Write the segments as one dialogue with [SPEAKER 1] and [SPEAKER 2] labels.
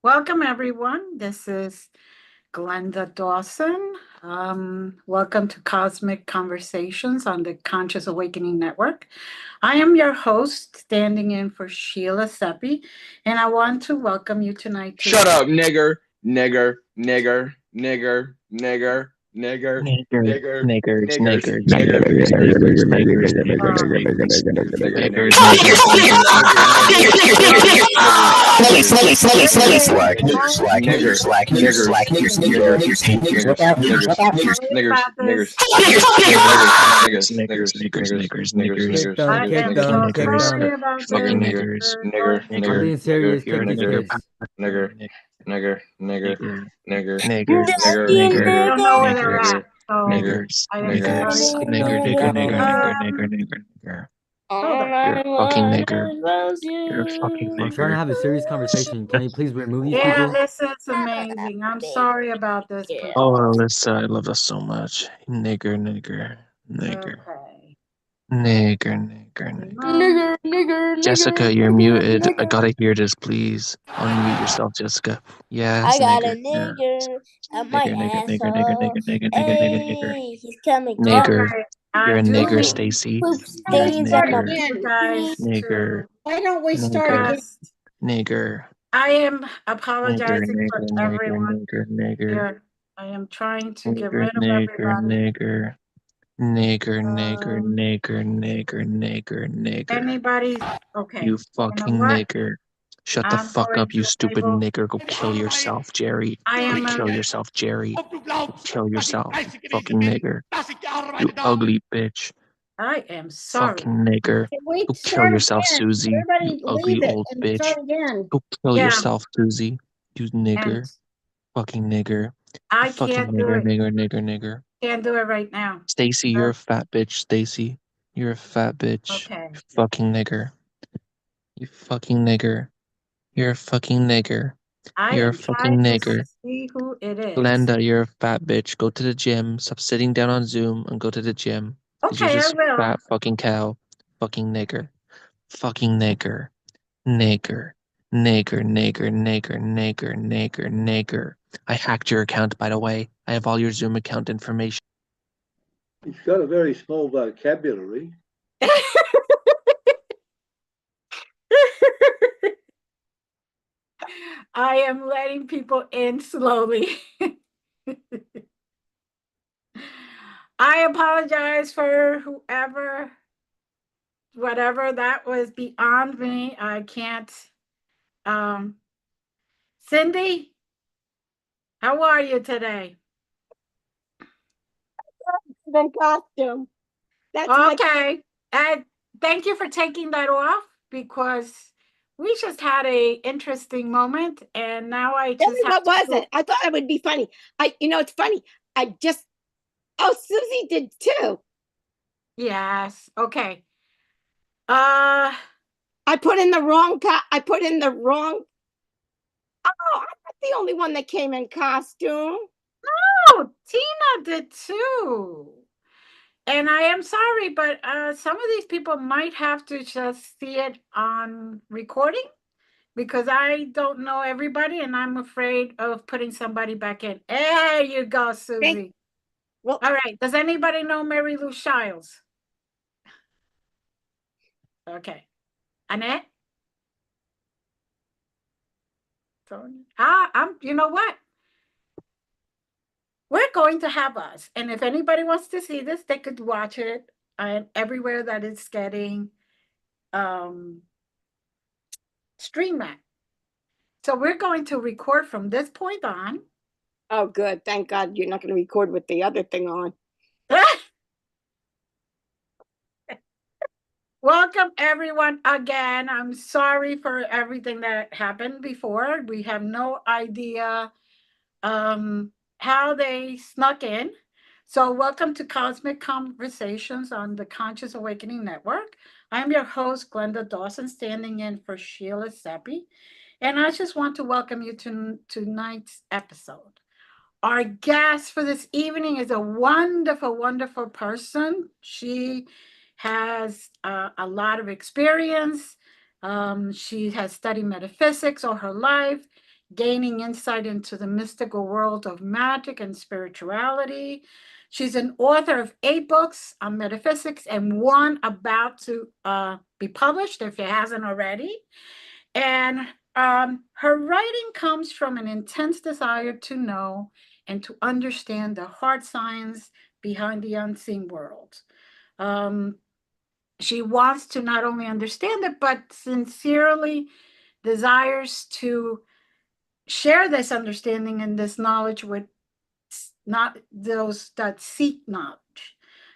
[SPEAKER 1] Welcome, everyone. This is Glenda Dawson. Welcome to Cosmic Conversations on the Conscious Awakening Network. I am your host, standing in for Sheila Seppi, and I want to welcome you tonight to.
[SPEAKER 2] Shut up, nigger, nigger, nigger, nigger, nigger, nigger,
[SPEAKER 3] Niggers,
[SPEAKER 2] nigger,
[SPEAKER 3] niggers,
[SPEAKER 2] niggers,
[SPEAKER 3] niggers,
[SPEAKER 2] nigger,
[SPEAKER 3] niggers,
[SPEAKER 2] niggers,
[SPEAKER 3] niggers, niggers,
[SPEAKER 2] nigger,
[SPEAKER 3] niggers,
[SPEAKER 2] nigger,
[SPEAKER 3] niggers,
[SPEAKER 2] nigger,
[SPEAKER 3] niggers,
[SPEAKER 2] nigger,
[SPEAKER 3] niggers, niggers, niggers, niggers, niggers,
[SPEAKER 4] Kick them, kick
[SPEAKER 3] niggers,
[SPEAKER 4] them.
[SPEAKER 1] About
[SPEAKER 3] fucking
[SPEAKER 1] this.
[SPEAKER 3] niggers,
[SPEAKER 4] I'm
[SPEAKER 3] nigger,
[SPEAKER 4] being
[SPEAKER 3] nigger,
[SPEAKER 4] serious.
[SPEAKER 3] you're
[SPEAKER 4] Kick
[SPEAKER 3] a
[SPEAKER 4] these
[SPEAKER 3] nigger,
[SPEAKER 4] kids.
[SPEAKER 3] nigger, nigger,
[SPEAKER 2] nigger,
[SPEAKER 3] nigger,
[SPEAKER 2] nigger,
[SPEAKER 3] nigger,
[SPEAKER 1] I don't know where they're
[SPEAKER 3] niggers,
[SPEAKER 1] at, so
[SPEAKER 3] niggers,
[SPEAKER 1] I am
[SPEAKER 3] niggers,
[SPEAKER 1] sorry.
[SPEAKER 3] nigger, nigger, nigger, nigger, nigger,
[SPEAKER 1] Um,
[SPEAKER 3] nigger, nigger.
[SPEAKER 1] Hold on.
[SPEAKER 3] You're a fucking nigger. You're a fucking
[SPEAKER 4] I'm trying to
[SPEAKER 3] nigger.
[SPEAKER 4] have a serious conversation. Can you please remove these
[SPEAKER 1] Yeah,
[SPEAKER 4] people?
[SPEAKER 1] this is amazing. I'm sorry about this.
[SPEAKER 3] Oh, Alyssa, I love us so much. Nigger, nigger, nigger,
[SPEAKER 1] Okay.
[SPEAKER 3] nigger, nigger, nigger. Jessica, you're muted. I gotta hear this, please. Unmute yourself, Jessica. Yes,
[SPEAKER 5] I got
[SPEAKER 3] nigger.
[SPEAKER 5] a nigger at my
[SPEAKER 3] Nigger, nigger, nigger, nigger,
[SPEAKER 5] asshole.
[SPEAKER 3] nigger, nigger, nigger, nigger.
[SPEAKER 5] Hey, he's coming
[SPEAKER 3] Nigger.
[SPEAKER 1] Okay. I
[SPEAKER 3] You're a
[SPEAKER 1] do
[SPEAKER 3] nigger,
[SPEAKER 1] need
[SPEAKER 3] Stacy.
[SPEAKER 5] Poop
[SPEAKER 3] You're a
[SPEAKER 5] stains on my
[SPEAKER 3] nigger.
[SPEAKER 1] you guys
[SPEAKER 3] Nigger.
[SPEAKER 1] to
[SPEAKER 6] Why don't we start again?
[SPEAKER 1] rest.
[SPEAKER 3] Nigger.
[SPEAKER 1] I am
[SPEAKER 3] Nigger,
[SPEAKER 1] apologizing for
[SPEAKER 3] nigger, nigger,
[SPEAKER 1] everyone
[SPEAKER 3] nigger, nigger.
[SPEAKER 1] here. I am trying to get
[SPEAKER 3] Nigger,
[SPEAKER 1] rid of
[SPEAKER 3] nigger,
[SPEAKER 1] everybody.
[SPEAKER 3] nigger. Nigger, nigger,
[SPEAKER 1] Um,
[SPEAKER 3] nigger, nigger, nigger, nigger.
[SPEAKER 1] Anybody? Okay.
[SPEAKER 3] You
[SPEAKER 1] You know
[SPEAKER 3] fucking
[SPEAKER 1] what?
[SPEAKER 3] nigger. Shut the
[SPEAKER 1] I'm
[SPEAKER 3] fuck
[SPEAKER 1] going
[SPEAKER 3] up, you
[SPEAKER 1] to
[SPEAKER 3] stupid
[SPEAKER 1] enable.
[SPEAKER 3] nigger. Go kill yourself, Jerry.
[SPEAKER 1] I
[SPEAKER 3] Go
[SPEAKER 1] am
[SPEAKER 3] kill yourself, Jerry. Go kill yourself, fucking nigger. You ugly bitch.
[SPEAKER 1] I am sorry.
[SPEAKER 3] Fucking nigger.
[SPEAKER 6] Can we
[SPEAKER 3] Go kill
[SPEAKER 6] start
[SPEAKER 3] yourself,
[SPEAKER 6] again?
[SPEAKER 3] Susie. You
[SPEAKER 6] Everybody
[SPEAKER 3] ugly
[SPEAKER 6] leave it
[SPEAKER 3] old
[SPEAKER 6] and
[SPEAKER 3] bitch.
[SPEAKER 6] start again.
[SPEAKER 3] Go kill
[SPEAKER 1] Yeah.
[SPEAKER 3] yourself, Susie. You
[SPEAKER 1] And
[SPEAKER 3] nigger. Fucking nigger.
[SPEAKER 1] I
[SPEAKER 3] Fucking
[SPEAKER 1] can't do
[SPEAKER 3] nigger,
[SPEAKER 1] it.
[SPEAKER 3] nigger, nigger, nigger.
[SPEAKER 1] Can't do it right now.
[SPEAKER 3] Stacy, you're a fat bitch, Stacy. You're a fat bitch.
[SPEAKER 1] Okay.
[SPEAKER 3] You fucking nigger. You fucking nigger. You're a fucking nigger.
[SPEAKER 1] I
[SPEAKER 3] You're a
[SPEAKER 1] am
[SPEAKER 3] fucking
[SPEAKER 1] trying to
[SPEAKER 3] nigger.
[SPEAKER 1] see who it is.
[SPEAKER 3] Glenda, you're a fat bitch. Go to the gym. Stop sitting down on Zoom and go to the gym. 'Cause you're
[SPEAKER 1] Okay, I
[SPEAKER 3] just a
[SPEAKER 1] will.
[SPEAKER 3] fat fucking cow. Fucking nigger. Fucking nigger. Nigger. Nigger, nigger, nigger, nigger, nigger, nigger. I hacked your account, by the way. I have all your Zoom account information.
[SPEAKER 7] He's got a very small vocabulary.
[SPEAKER 1] I am letting people in slowly. I apologize for whoever, whatever that was beyond me. I can't. Cindy, how are you today?
[SPEAKER 6] The costume. That's
[SPEAKER 1] Okay. Thank you for taking that off because we just had a interesting moment, and now I just
[SPEAKER 6] what was it? I thought it would be funny. It's funny. Susie did too.
[SPEAKER 1] Yes. Okay.
[SPEAKER 6] I put in the wrong. I put in the wrong. Oh, I'm not the only one that came in costume.
[SPEAKER 1] No, Tina did too. And I am sorry, but some of these people might have to just see it on recording because I don't know everybody and I'm afraid of putting somebody back in. There you go, Susie. Well, all right. Does anybody know Mary Lou Shiles? Okay. Annette? You know what? We're going to have us. And if anybody wants to see this, they could watch it and everywhere that it's getting stream at. So we're going to record from this point on.
[SPEAKER 6] Oh, good. Thank God you're not going to record with the other thing on.
[SPEAKER 1] Welcome everyone again. I'm sorry for everything that happened before. We have no idea how they snuck in. So welcome to Cosmic Conversations on the Conscious Awakening Network. I'm your host, Glenda Dawson, standing in for Sheila Seppi. And I just want to welcome you to tonight's episode. Our guest for this evening is a wonderful, wonderful person. She has a lot of experience She has studied metaphysics all her life, gaining insight into the mystical world of magic and spirituality. She's an author of 8 books on metaphysics and one about to be published if it hasn't already. And her writing comes from an intense desire to know and to understand the hard science behind the unseen world. She wants to not only understand it, but sincerely desires to share this understanding and this knowledge with not those that seek knowledge.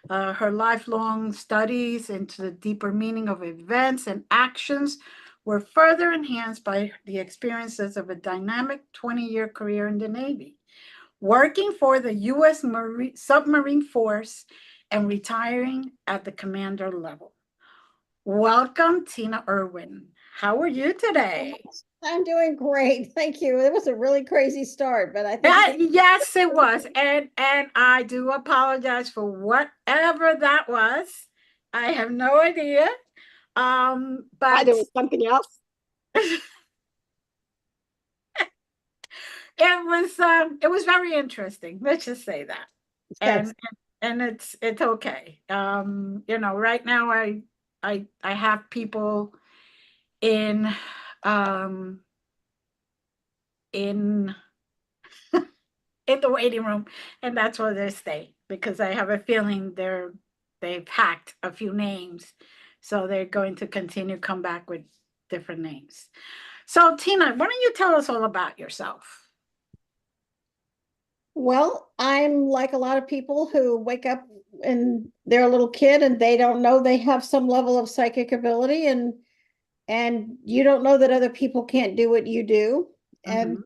[SPEAKER 1] Her lifelong studies into the deeper meaning of events and actions were further enhanced by the experiences of a dynamic 20-year career in the Navy, working for the U.S. Submarine Force and retiring at the commander level. Welcome, Tina Erwin. How are you today?
[SPEAKER 6] I'm doing great. Thank you. It was a really crazy start, but I think
[SPEAKER 1] yes, it was. And I do apologize for whatever that was. I have no idea. But
[SPEAKER 6] there was something else.
[SPEAKER 1] it was very interesting. Let's just say that.
[SPEAKER 6] Yes.
[SPEAKER 1] And it's okay. Right now I have people in in the waiting room, and that's where they stay because I have a feeling they've hacked a few names, so they're going to continue come back with different names. So Tina, why don't you tell us all about yourself?
[SPEAKER 6] Well, I'm like a lot of people who wake up and they're a little kid and they don't know they have some level of psychic ability, and you don't know that other people can't do what you do. And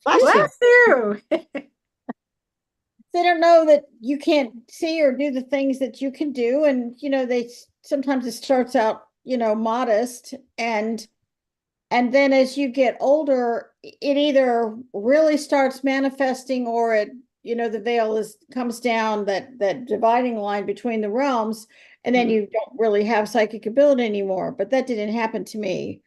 [SPEAKER 1] Bless you.
[SPEAKER 6] They don't know that you can't see or do the things that you can do. And, they sometimes it starts out, modest. And then as you get older, it either really starts manifesting or it, the veil comes down, that dividing line between the realms. And then you don't really have psychic ability anymore. But that didn't happen to me.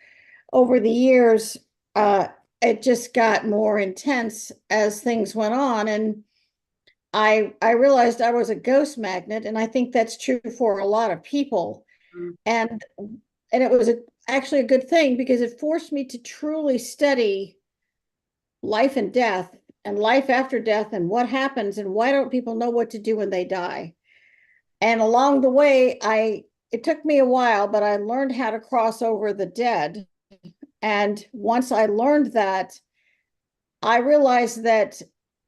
[SPEAKER 6] Over the years, it just got more intense as things went on. And I realized I was a ghost magnet, and I think that's true for a lot of people. And it was actually a good thing because it forced me to truly study life and death and life after death and what happens and why don't people know what to do when they die. And along the way, it took me a while, but I learned how to cross over the dead. And once I learned that, I realized that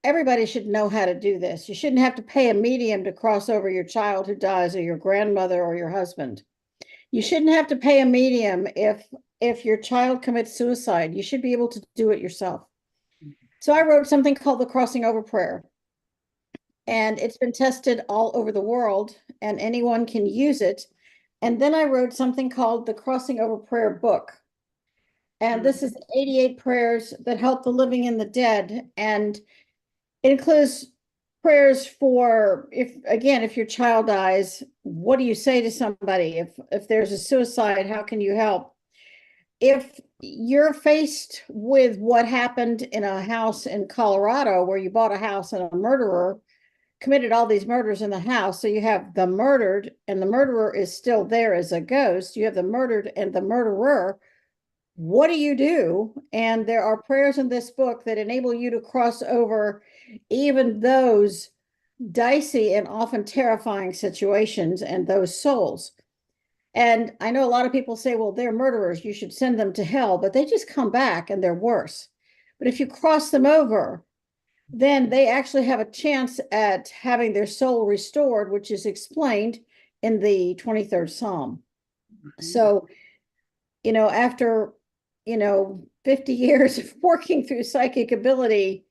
[SPEAKER 6] everybody should know how to do this. You shouldn't have to pay a medium to cross over your child who dies, or your grandmother, or your husband. You shouldn't have to pay a medium if your child commits suicide. You should be able to do it yourself. So I wrote something called the Crossing Over Prayer. And it's been tested all over the world, and anyone can use it. And then I wrote something called the Crossing Over Prayer book. And this is 88 prayers that help the living and the dead. And it includes prayers for, if your child dies, what do you say to somebody? If there's a suicide, how can you help? If you're faced with what happened in a house in Colorado, where you bought a house and a murderer committed all these murders in the house, so you have the murdered and the murderer is still there as a ghost. You have the murdered and the murderer. What do you do? And there are prayers in this book that enable you to cross over even those dicey and often terrifying situations and those souls. And I know a lot of people say, well, they're murderers, you should send them to hell, but they just come back and they're worse. But if you cross them over, then they actually have a chance at having their soul restored, which is explained in the 23rd Psalm. So, after 50 years of working through psychic ability,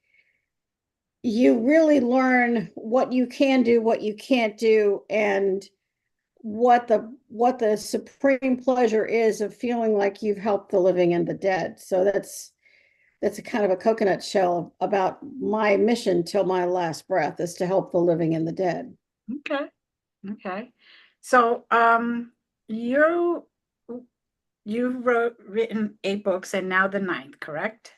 [SPEAKER 6] you really learn what you can do, what you can't do, and what the supreme pleasure is of feeling like you've helped the living and the dead. So that's a kind of a coconut shell about my mission till my last breath, is to help the living and the dead.
[SPEAKER 1] Okay. So you written 8 books and now the ninth, correct?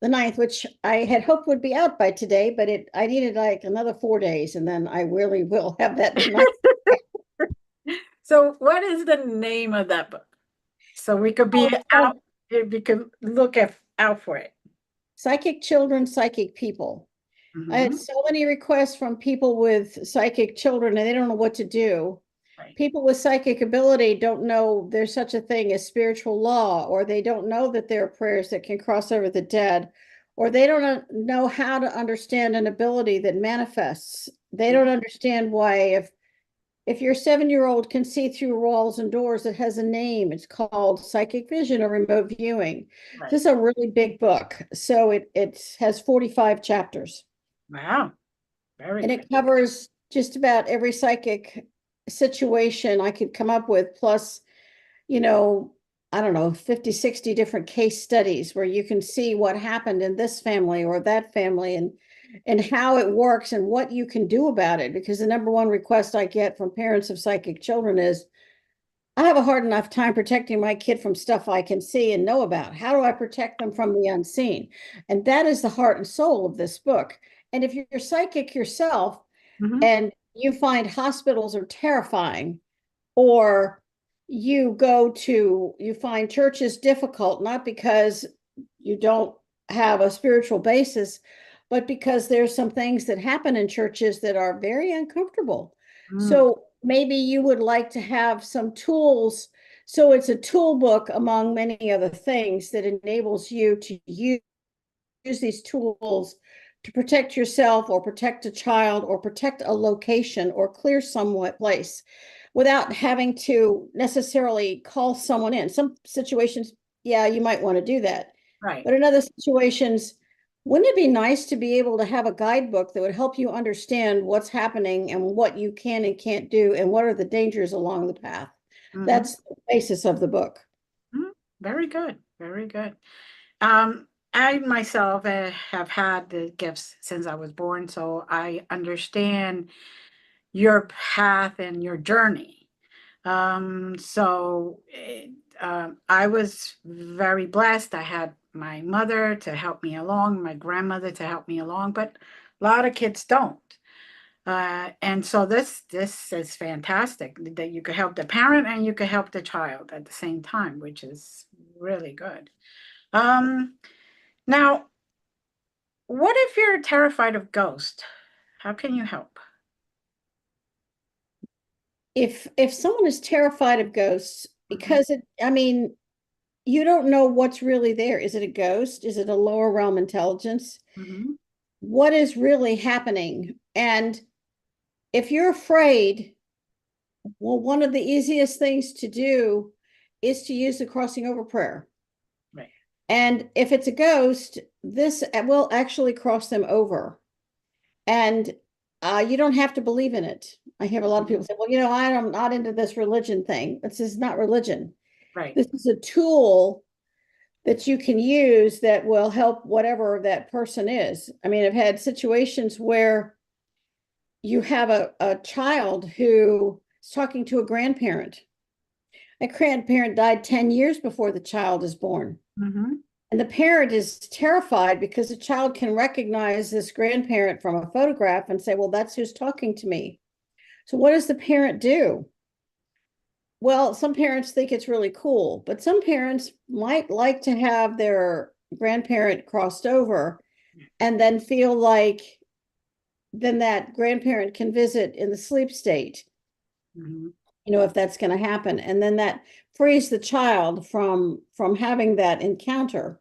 [SPEAKER 6] The ninth, which I had hoped would be out by today, but I needed like another 4 days, and then I really will have that tonight.
[SPEAKER 1] So what is the name of that book? So we could be
[SPEAKER 6] it's
[SPEAKER 1] out,
[SPEAKER 6] called
[SPEAKER 1] we could out for it.
[SPEAKER 6] Psychic Children, Psychic People. I had
[SPEAKER 1] Mhm.
[SPEAKER 6] so many requests from people with psychic children, and they don't know what to do.
[SPEAKER 1] Right.
[SPEAKER 6] People with psychic ability don't know there's such a thing as spiritual law, or they don't know that there are prayers that can cross over the dead, or they don't know how to understand an ability that manifests. They don't understand why if your 7-year-old can see through walls and doors, it has a name. It's called psychic vision or remote viewing.
[SPEAKER 1] Right.
[SPEAKER 6] This is a really big book. So it has 45 chapters.
[SPEAKER 1] Wow. Very
[SPEAKER 6] And
[SPEAKER 1] good.
[SPEAKER 6] it covers just about every psychic situation I could come up with, plus, I don't know, 50, 60 different case studies where you can see what happened in this family or that family, and how it works and what you can do about it. Because the number one request I get from parents of psychic children is, I have a hard enough time protecting my kid from stuff I can see and know about. How do I protect them from the unseen? And that is the heart and soul of this book. And if you're psychic yourself,
[SPEAKER 1] Mhm.
[SPEAKER 6] and you find hospitals are terrifying, or you find churches difficult, not because you don't have a spiritual basis, but because there's some things that happen in churches that are very uncomfortable.
[SPEAKER 1] Mm.
[SPEAKER 6] So maybe you would like to have some tools. So it's a tool book among many other things that enables you to use these tools to protect yourself or protect a child or protect a location or clear somewhat place without having to necessarily call someone in. Some situations, yeah, you might want to do that.
[SPEAKER 1] Right.
[SPEAKER 6] But in other situations, wouldn't it be nice to be able to have a guidebook that would help you understand what's happening and what you can and can't do and what are the dangers along the path?
[SPEAKER 1] Mhm.
[SPEAKER 6] That's the basis of the book.
[SPEAKER 1] Mhm. Very good. Very good. I myself have had the gifts since I was born, so I understand your path and your journey. I was very blessed. I had my mother to help me along, my grandmother to help me along, but a lot of kids don't. And so this is fantastic that you could help the parent and you could help the child at the same time, which is really good. Um, Now, what if you're terrified of ghosts? How can you help?
[SPEAKER 6] If someone is terrified of ghosts,
[SPEAKER 1] Mhm.
[SPEAKER 6] because you don't know what's really there. Is it a ghost? Is it a lower realm intelligence?
[SPEAKER 1] Mhm.
[SPEAKER 6] What is really happening? And if you're afraid, well, one of the easiest things to do is to use the crossing over prayer.
[SPEAKER 1] Right.
[SPEAKER 6] And if it's a ghost, this will actually cross them over. And you don't have to believe in it. I hear a lot of people say, well, I'm not into this religion thing. This is not religion.
[SPEAKER 1] Right.
[SPEAKER 6] This is a tool that you can use that will help whatever that person is. I mean, I've had situations where you have a child who is talking to a grandparent. A grandparent died 10 years before the child is born.
[SPEAKER 1] Mhm.
[SPEAKER 6] And the parent is terrified because the child can recognize this grandparent from a photograph and say, well, that's who's talking to me. So what does the parent do? Well, some parents think it's really cool, but some parents might like to have their grandparent crossed over and then feel like then that grandparent can visit in the sleep state,
[SPEAKER 1] Mhm.
[SPEAKER 6] if that's going to happen. And then that frees the child from having that encounter.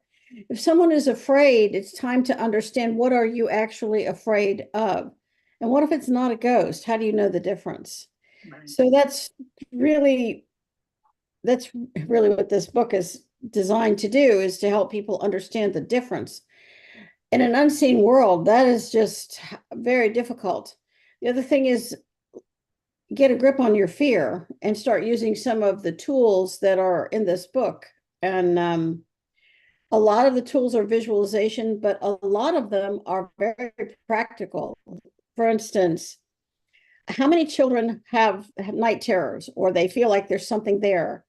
[SPEAKER 6] If someone is afraid, it's time to understand, what are you actually afraid of? And what if it's not a ghost? How do you know the difference?
[SPEAKER 1] Right.
[SPEAKER 6] So that's really what this book is designed to do, is to help people understand the difference. In an unseen world, that is just very difficult. The other thing is, get a grip on your fear and start using some of the tools that are in this book. And a lot of the tools are visualization, but a lot of them are very practical. For instance, how many children have night terrors, or they feel like there's something there?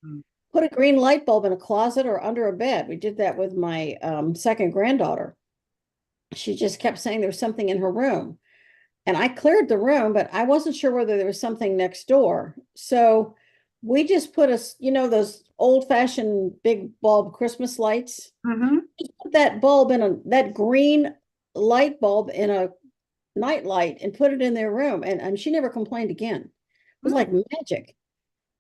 [SPEAKER 1] Mm.
[SPEAKER 6] Put a green light bulb in a closet or under a bed. We did that with my second granddaughter. She just kept saying there was something in her room. And I cleared the room, but I wasn't sure whether there was something next door. So we just put those old-fashioned big bulb Christmas lights.
[SPEAKER 1] Mm-hmm.
[SPEAKER 6] Put that bulb in that green light bulb in a night light and put it in their room. And she never complained again. It was like magic.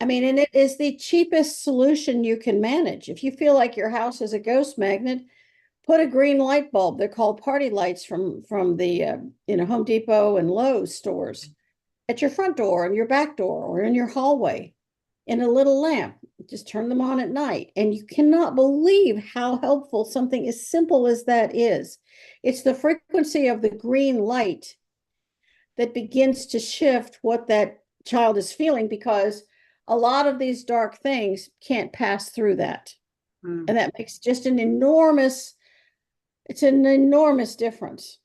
[SPEAKER 6] I mean, and it is the cheapest solution you can manage. If you feel like your house is a ghost magnet, put a green light bulb. They're called party lights from the Home Depot and Lowe's stores at your front door and your back door or in your hallway in a little lamp. Just turn them on at night. And you cannot believe how helpful something as simple as that is. It's the frequency of the green light that begins to shift what that child is feeling, because a lot of these dark things can't pass through that.
[SPEAKER 1] Mm.
[SPEAKER 6] And that makes just an enormous difference.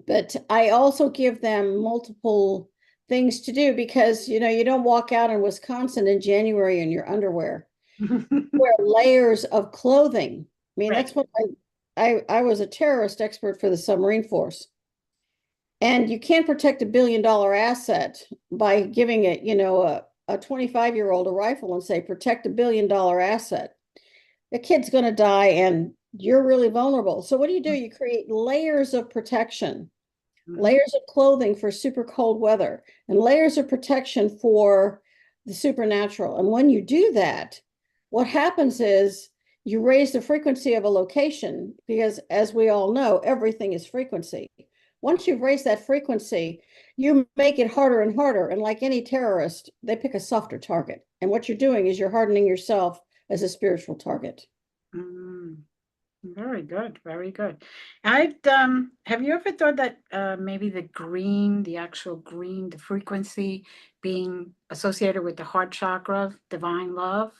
[SPEAKER 6] But I also give them multiple things to do, because you don't walk out in Wisconsin in January in your underwear. Wear layers of clothing. I mean,
[SPEAKER 1] Right.
[SPEAKER 6] that's what I was a terrorist expert for the submarine force. And you can't protect $1 billion asset by giving it, a 25-year-old a rifle and say, protect $1 billion asset. The kid's going to die and you're really vulnerable. So what do? You create layers of protection, layers of clothing for super cold weather, and layers of protection for the supernatural. And when you do that, what happens is you raise the frequency of a location, because as we all know, everything is frequency. Once you've raised that frequency, you make it harder and harder. And like any terrorist, they pick a softer target. And what you're doing is you're hardening yourself as a spiritual target.
[SPEAKER 1] Mm. Very good, very good. Have you ever thought that maybe the actual green, the frequency being associated with the heart chakra, divine love?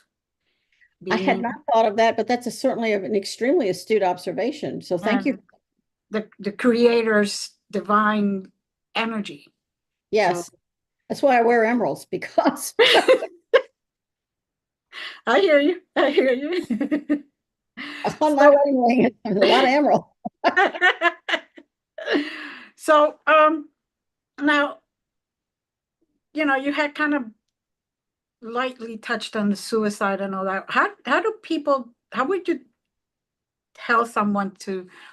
[SPEAKER 6] I had
[SPEAKER 1] Being
[SPEAKER 6] not thought of that, but that's certainly an extremely astute observation. So thank you.
[SPEAKER 1] the creator's divine energy.
[SPEAKER 6] Yes, that's why I wear emeralds, because
[SPEAKER 1] I hear you. I hear you.
[SPEAKER 6] on my wedding ring, there's a lot of emerald.
[SPEAKER 1] So, now, you had kind of lightly touched on the suicide and all that. How would you tell someone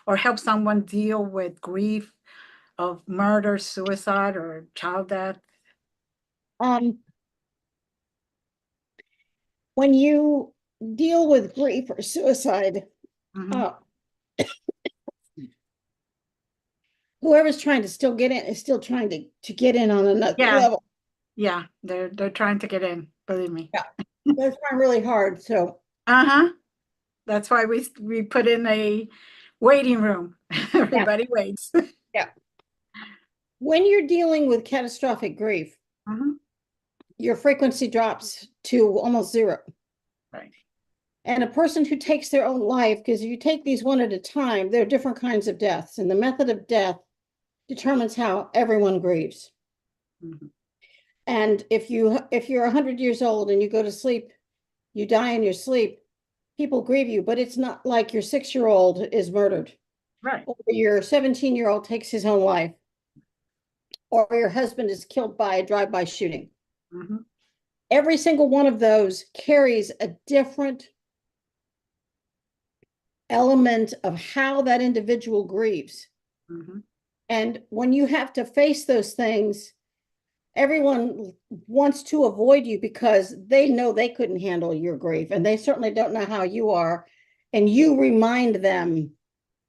[SPEAKER 1] or help someone deal with grief of murder, suicide, or child death?
[SPEAKER 6] When you deal with grief or suicide,
[SPEAKER 1] Mhm.
[SPEAKER 6] Whoever's trying to still get in is still trying to get in on another
[SPEAKER 1] Yeah.
[SPEAKER 6] level.
[SPEAKER 1] Yeah, they're trying to get in, believe me.
[SPEAKER 6] Yeah. They're trying really hard. So
[SPEAKER 1] Uh-huh. That's why we put in a waiting room. Everybody waits.
[SPEAKER 6] yeah. When you're dealing with catastrophic grief,
[SPEAKER 1] Mhm.
[SPEAKER 6] your frequency drops to almost zero.
[SPEAKER 1] Right.
[SPEAKER 6] And a person who takes their own life, because you take these one at a time, there are different kinds of deaths, and the method of death determines how everyone grieves.
[SPEAKER 1] Mhm.
[SPEAKER 6] And if you're 100 years old and you go to sleep, you die in your sleep, people grieve you, but it's not like your 6-year-old is murdered,
[SPEAKER 1] Right.
[SPEAKER 6] or your 17-year-old takes his own life, or your husband is killed by a drive-by shooting.
[SPEAKER 1] Mhm.
[SPEAKER 6] Every single one of those carries a different element of how that individual grieves.
[SPEAKER 1] Mhm.
[SPEAKER 6] And when you have to face those things, everyone wants to avoid you because they know they couldn't handle your grief, and they certainly don't know how you are. And you remind them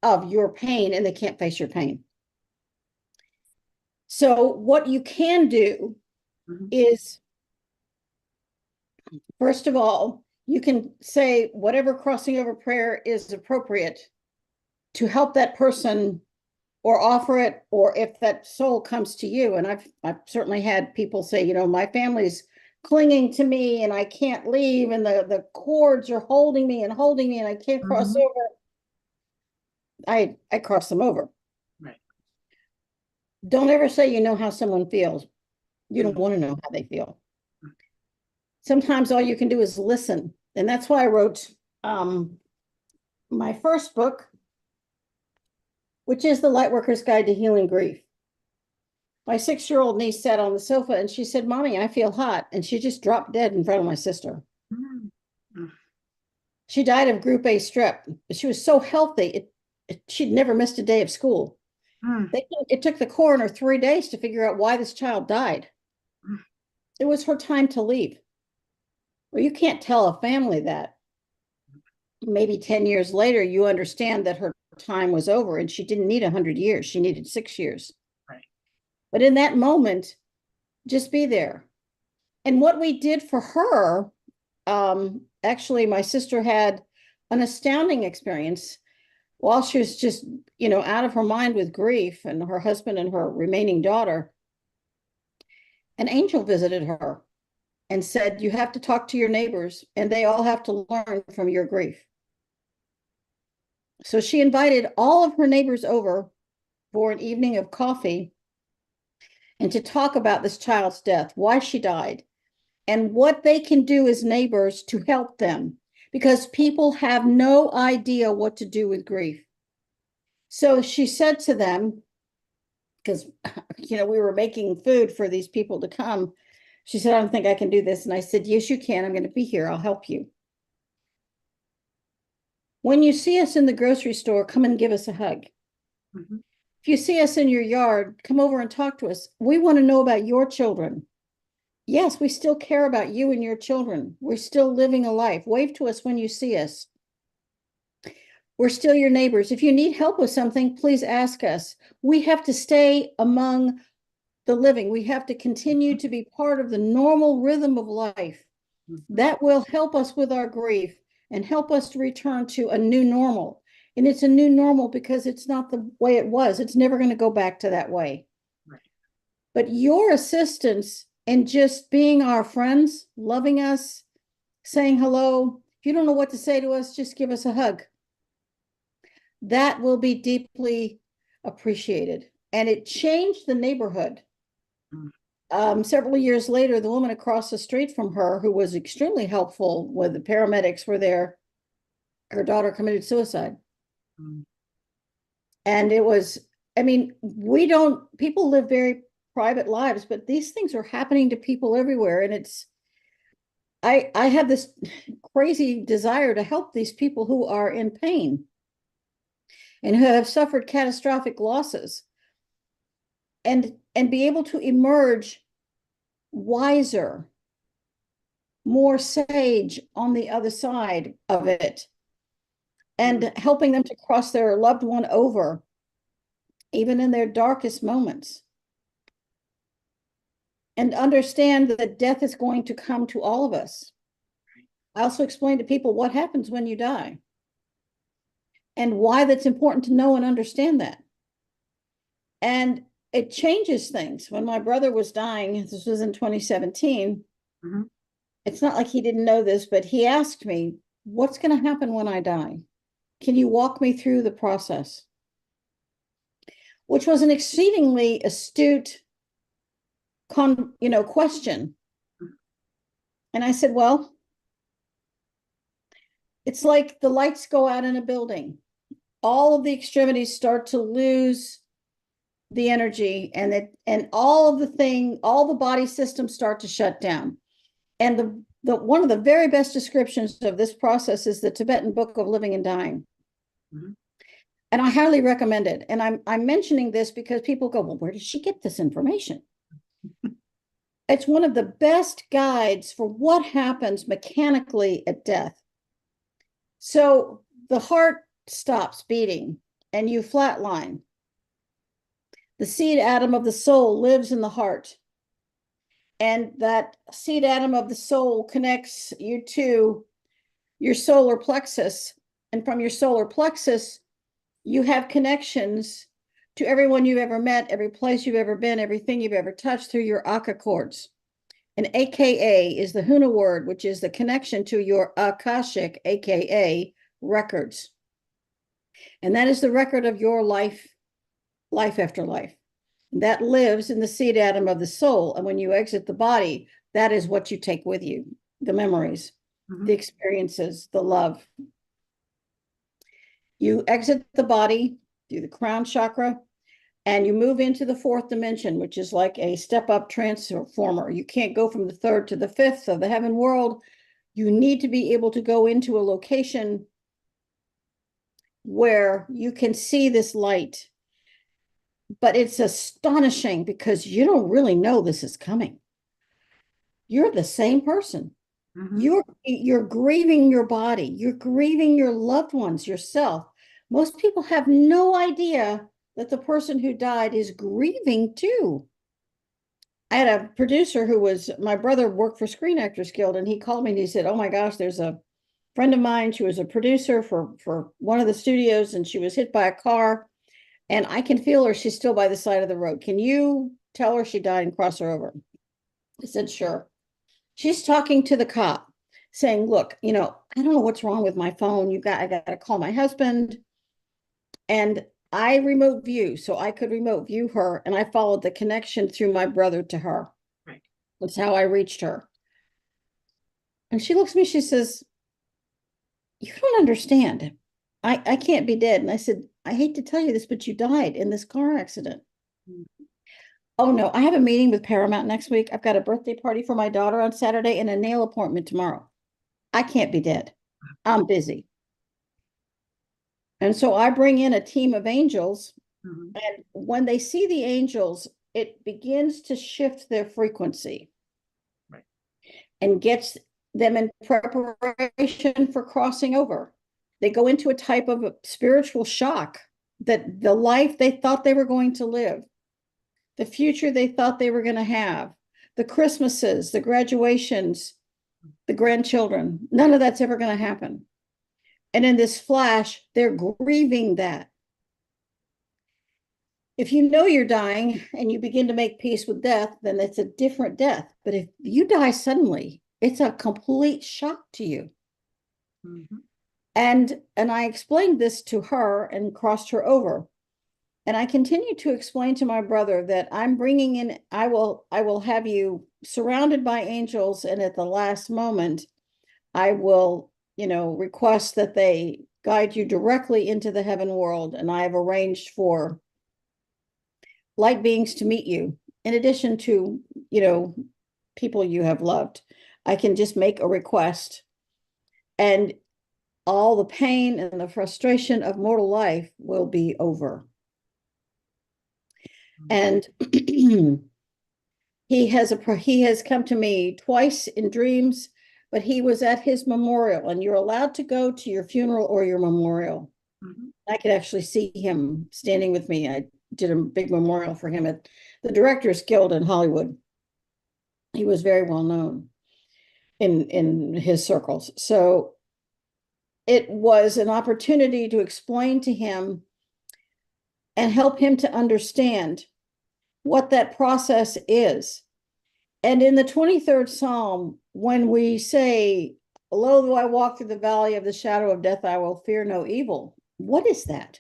[SPEAKER 6] of your pain, and they can't face your pain. So what you can do
[SPEAKER 1] Mhm.
[SPEAKER 6] is, first of all, you can say whatever crossing over prayer is appropriate to help that person, or offer it, or if that soul comes to you. And I've certainly had people say, my family's clinging to me and I can't leave, and the cords are holding me and I can't cross
[SPEAKER 1] Mhm.
[SPEAKER 6] over. I cross them over.
[SPEAKER 1] Right.
[SPEAKER 6] Don't ever say you know how someone feels. You don't want to know how they feel. Sometimes all you can do is listen. And that's why I wrote my first book, which is The Lightworker's Guide to Healing Grief. My 6-year-old niece sat on the sofa and she said, "Mommy, I feel hot." And she just dropped dead in front of my sister. She died of group A strep. She was so healthy, she'd never missed a day of school. It took the coroner 3 days to figure out why this child died. It was her time to leave. Well, you can't tell a family that. Maybe 10 years later, you understand that her time was over and she didn't need 100 years. She needed 6 years.
[SPEAKER 1] Right.
[SPEAKER 6] But in that moment, just be there. And what we did for her, actually, my sister had an astounding experience while she was just, out of her mind with grief, and her husband and her remaining daughter. An angel visited her and said, "You have to talk to your neighbors, and they all have to learn from your grief." So she invited all of her neighbors over for an evening of coffee and to talk about this child's death, why she died, and what they can do as neighbors to help them, because people have no idea what to do with grief. So she said to them, because we were making food for these people to come, she said, "I don't think I can do this." And I said, "Yes, you can. I'm going to be here. I'll help you. When you see us in the grocery store, come and give us a hug. If you see us in your yard, come over and talk to us. We want to know about your children. Yes, we still care about you and your children. We're still living a life. Wave to us when you see us. We're still your neighbors. If you need help with something, please ask us." We have to stay among the living. We have to continue to be part of the normal rhythm of life. That will help us with our grief and help us to return to a new normal. And it's a new normal because it's not the way it was. It's never going to go back to that way.
[SPEAKER 1] Right.
[SPEAKER 6] But your assistance and just being our friends, loving us, saying hello. If you don't know what to say to us, just give us a hug. That will be deeply appreciated. And it changed the neighborhood. Several years later, the woman across the street from her, who was extremely helpful when the paramedics were there, her daughter committed suicide. And it was, people live very private lives, but these things are happening to people everywhere. And I have this crazy desire to help these people who are in pain and who have suffered catastrophic losses, and be able to emerge wiser, more sage on the other side of it, and helping them to cross their loved one over, even in their darkest moments, and understand that death is going to come to all of us. I also explain to people what happens when you die and why that's important to know and understand that. And it changes things. When my brother was dying, this was in 2017, it's not like he didn't know this, but he asked me, "What's going to happen when I die? Can you walk me through the process?" Which was an exceedingly astute question. And I said, "Well, it's like the lights go out in a building. All of the extremities start to lose the energy, and all the body systems start to shut down. And the one of the very best descriptions of this process is the Tibetan Book of Living and Dying. And I highly recommend it. And I'm mentioning this because people go, "Well, where did she get this information?" It's one of the best guides for what happens mechanically at death. So the heart stops beating and you flatline. The seed atom of the soul lives in the heart. And that seed atom of the soul connects you to your solar plexus. And from your solar plexus, you have connections to everyone you've ever met, every place you've ever been, everything you've ever touched through your Akka cords. And AKA is the Huna word, which is the connection to your Akashic, AKA records. And that is the record of your life after life. that lives in the seed atom of the soul. And when you exit the body, that is what you take with you, the memories, the experiences, the love. You exit the body through the crown chakra, and you move into the fourth dimension, which is like a step-up transformer. You can't go from the third to the fifth of the heaven world. You need to be able to go into a location where you can see this light. But it's astonishing because you don't really know this is coming. You're the same person. You're grieving your body. You're grieving your loved ones, yourself. Most people have no idea that the person who died is grieving too. I had a producer who was, my brother worked for Screen Actors Guild, and he called me and he said, oh my gosh, there's a friend of mine. She was a producer for one of the studios, and she was hit by a car, and I can feel her. She's still by the side of the road. Can you tell her she died and cross her over? I said, sure. She's talking to the cop saying, look, I don't know what's wrong with my phone. I got to call my husband. And I remote view, so I could remote view her, and I followed the connection through my brother to her.
[SPEAKER 1] Right.
[SPEAKER 6] That's how I reached her. And she looks at me, she says, you don't understand. I can't be dead. And I said, I hate to tell you this, but you died in this car accident. Oh no, I have a meeting with Paramount next week. I've got a birthday party for my daughter on Saturday and a nail appointment tomorrow. I can't be dead. I'm busy. And so I bring in a team of angels, and when they see the angels, it begins to shift their frequency.
[SPEAKER 1] Right.
[SPEAKER 6] And gets them in preparation for crossing over. They go into a type of a spiritual shock that the life they thought they were going to live, the future they thought they were going to have, the Christmases, the graduations, the grandchildren, none of that's ever going to happen. And in this flash, they're grieving that. If you know you're dying and you begin to make peace with death, then it's a different death. But if you die suddenly, it's a complete shock to you. And I explained this to her and crossed her over. And I continue to explain to my brother that I'm bringing in, I will have you surrounded by angels, and at the last moment, I will, request that they guide you directly into the heaven world. And I have arranged for light beings to meet you, in addition to, people you have loved. I can just make a request, and all the pain and the frustration of mortal life will be over. And he has come to me twice in dreams, but he was at his memorial, and you're allowed to go to your funeral or your memorial. I could actually see him standing with me. I did a big memorial for him at the Directors Guild in Hollywood. He was very well known in his circles. So it was an opportunity to explain to him and help him to understand what that process is. And in the 23rd Psalm, when we say, lo, though I walk through the valley of the shadow of death, I will fear no evil. What is that?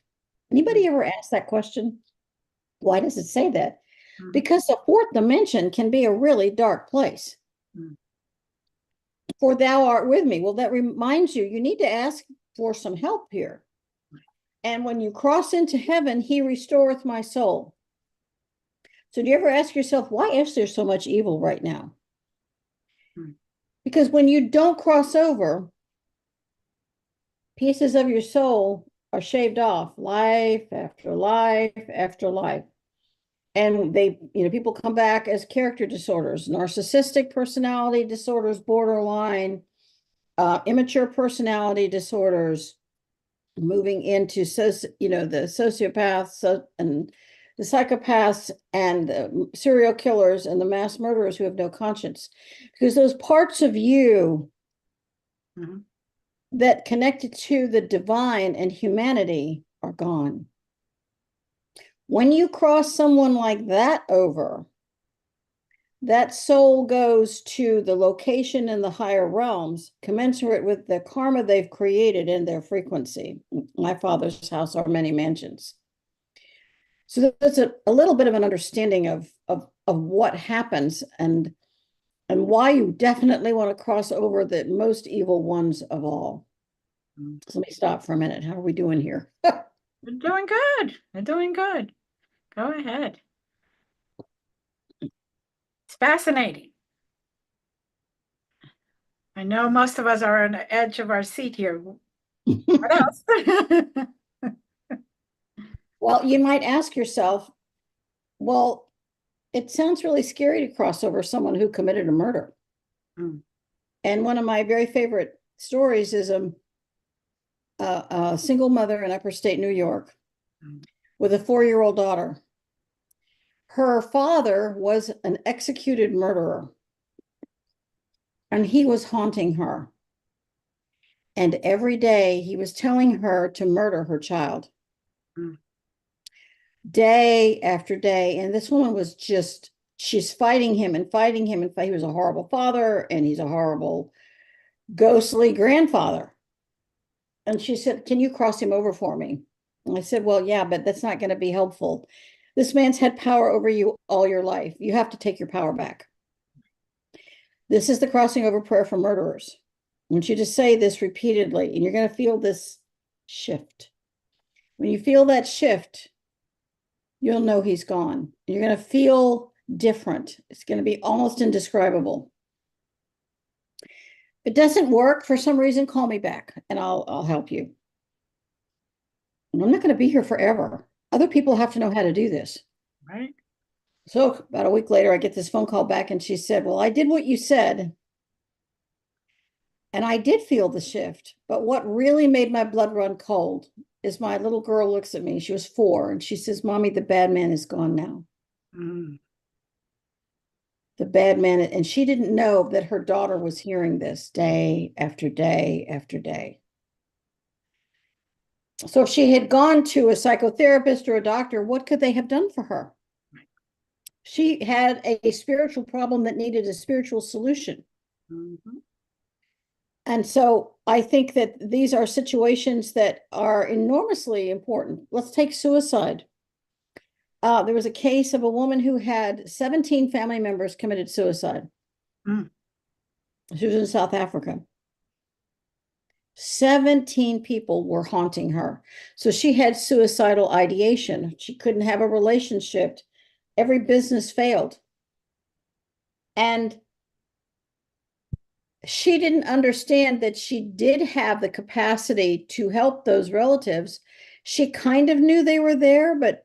[SPEAKER 6] Anybody ever asked that question? Why does it say that? Because the fourth dimension can be a really dark place. For thou art with me. Well, that reminds you, you need to ask for some help here. And when you cross into heaven, he restoreth my soul. So do you ever ask yourself, why is there so much evil right now? Because when you don't cross over, pieces of your soul are shaved off, life after life after life. And they, people come back as character disorders, narcissistic personality disorders, borderline, immature personality disorders, moving into the sociopaths and the psychopaths and the serial killers and the mass murderers who have no conscience, because those parts of you that connected to the divine and humanity are gone. When you cross someone like that over, that soul goes to the location in the higher realms commensurate with the karma they've created in their frequency. My father's house are many mansions. So there's a little bit of an understanding of what happens and why you definitely want to cross over the most evil ones of all. So let me stop for a minute. How are we doing here?
[SPEAKER 1] You're doing good. You're doing good. Go ahead. It's fascinating. I know most of us are on the edge of our seat here. What else?
[SPEAKER 6] Well, you might ask yourself, well, it sounds really scary to cross over someone who committed a murder.
[SPEAKER 1] Mm.
[SPEAKER 6] And one of my very favorite stories is a single mother in upstate New York with a 4-year-old daughter. Her father was an executed murderer, and he was haunting her. And every day he was telling her to murder her child.
[SPEAKER 1] Mm.
[SPEAKER 6] Day after day. And this woman was just, she's fighting him and fighting him. And he was a horrible father, and he's a horrible, ghostly grandfather. And she said, can you cross him over for me? And I said, well, yeah, but that's not going to be helpful. This man's had power over you all your life. You have to take your power back. This is the crossing over prayer for murderers. I want you to say this repeatedly, and you're going to feel this shift. When you feel that shift, you'll know he's gone. You're going to feel different. It's going to be almost indescribable. If it doesn't work for some reason, call me back and I'll help you. And I'm not going to be here forever. Other people have to know how to do this.
[SPEAKER 1] Right.
[SPEAKER 6] So about a week later, I get this phone call back, and she said, well, I did what you said. And I did feel the shift. But what really made my blood run cold is my little girl looks at me. She was 4, and she says, Mommy, the bad man is gone now.
[SPEAKER 1] Mm.
[SPEAKER 6] The bad man. And she didn't know that her daughter was hearing this day after day after day. So if she had gone to a psychotherapist or a doctor, what could they have done for her? She had a spiritual problem that needed a spiritual solution.
[SPEAKER 1] Mm-hmm.
[SPEAKER 6] And so I think that these are situations that are enormously important. Let's take suicide. There was a case of a woman who had 17 family members committed suicide.
[SPEAKER 1] Mm.
[SPEAKER 6] She was in South Africa. 17 people were haunting her. So she had suicidal ideation. She couldn't have a relationship. Every business failed. And she didn't understand that she did have the capacity to help those relatives. She kind of knew they were there, but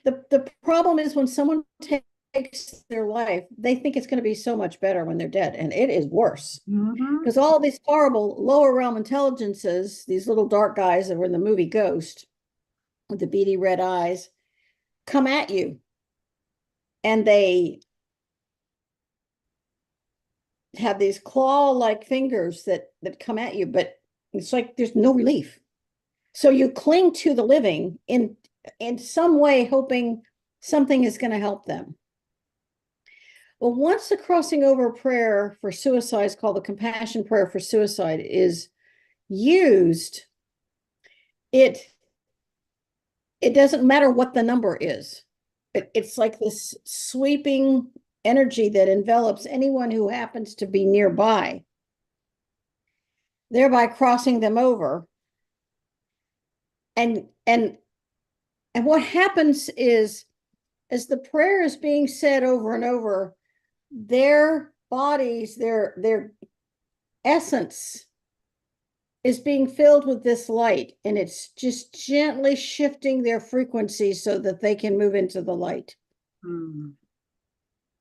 [SPEAKER 6] the problem is when someone takes their life, they think it's going to be so much better when they're dead, and it is worse.
[SPEAKER 1] Mm-hmm.
[SPEAKER 6] Because all these horrible lower realm intelligences, these little dark guys that were in the movie Ghost with the beady red eyes, come at you, and they have these claw-like fingers that come at you, but it's like there's no relief. So you cling to the living in some way, hoping something is going to help them. Well, once the crossing over prayer for suicide is called the compassion prayer for suicide is used, it doesn't matter what the number is. It's like this sweeping energy that envelops anyone who happens to be nearby, thereby crossing them over. And what happens is, as the prayer is being said over and over, their bodies, their essence is being filled with this light, and it's just gently shifting their frequency so that they can move into the light.
[SPEAKER 1] Mm.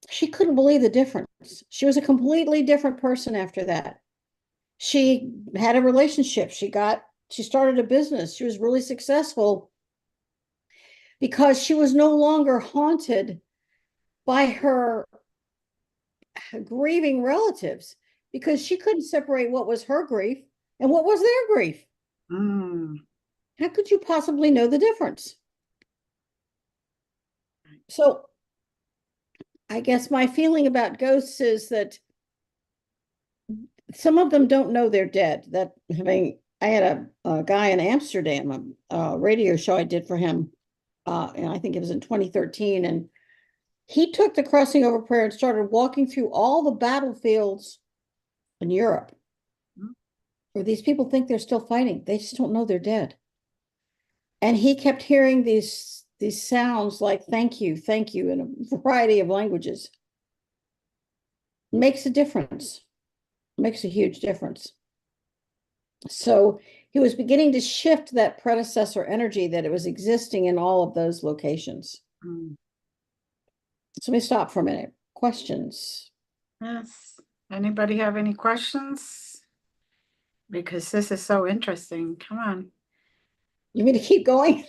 [SPEAKER 6] She couldn't believe the difference. She was a completely different person after that. She had a relationship. She started a business. She was really successful because she was no longer haunted by her grieving relatives, because she couldn't separate what was her grief and what was their grief.
[SPEAKER 1] Mm.
[SPEAKER 6] How could you possibly know the difference? So I guess my feeling about ghosts is that some of them don't know they're dead. I had a guy in Amsterdam, a radio show I did for him. and I think it was in 2013, and he took the crossing over prayer and started walking through all the battlefields in Europe where these people think they're still fighting. They just don't know they're dead. And he kept hearing these sounds like thank you in a variety of languages. Makes a difference. Makes a huge difference. So he was beginning to shift that predecessor energy that it was existing in all of those locations. So let me stop for a minute. Questions?
[SPEAKER 1] Yes. Anybody have any questions? Because this is so interesting. Come on.
[SPEAKER 6] You mean to keep going?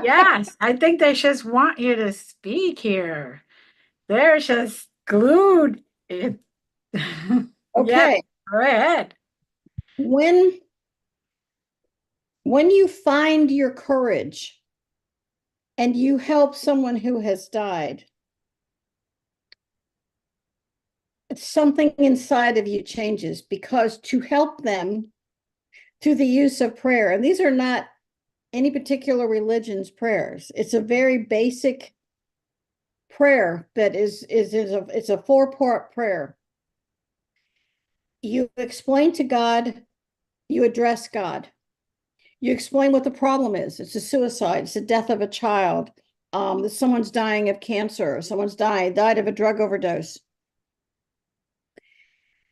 [SPEAKER 1] Yes, I think they just want you to speak here. They're just glued. It. Yeah,
[SPEAKER 6] Okay.
[SPEAKER 1] go ahead.
[SPEAKER 6] When you find your courage and you help someone who has died, something inside of you changes, because to help them through the use of prayer, and these are not any particular religion's prayers. It's a very basic prayer that it's a 4-part prayer. You explain to God, you address God. You explain what the problem is. It's a suicide, it's the death of a child. That someone's dying of cancer, someone's died of a drug overdose.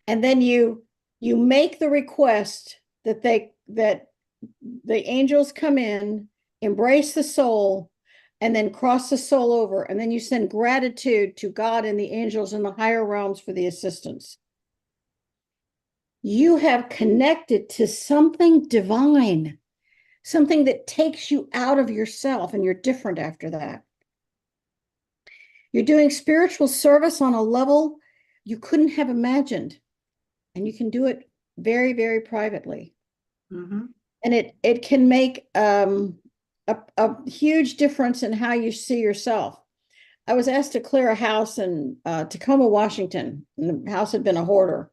[SPEAKER 6] And then you make the request that the angels come in, embrace the soul, and then cross the soul over. And then you send gratitude to God and the angels in the higher realms for the assistance. You have connected to something divine, something that takes you out of yourself, and you're different after that. You're doing spiritual service on a level you couldn't have imagined. And you can do it very, very privately. And it can make a huge difference in how you see yourself. I was asked to clear a house in Tacoma, Washington, and the house had been a hoarder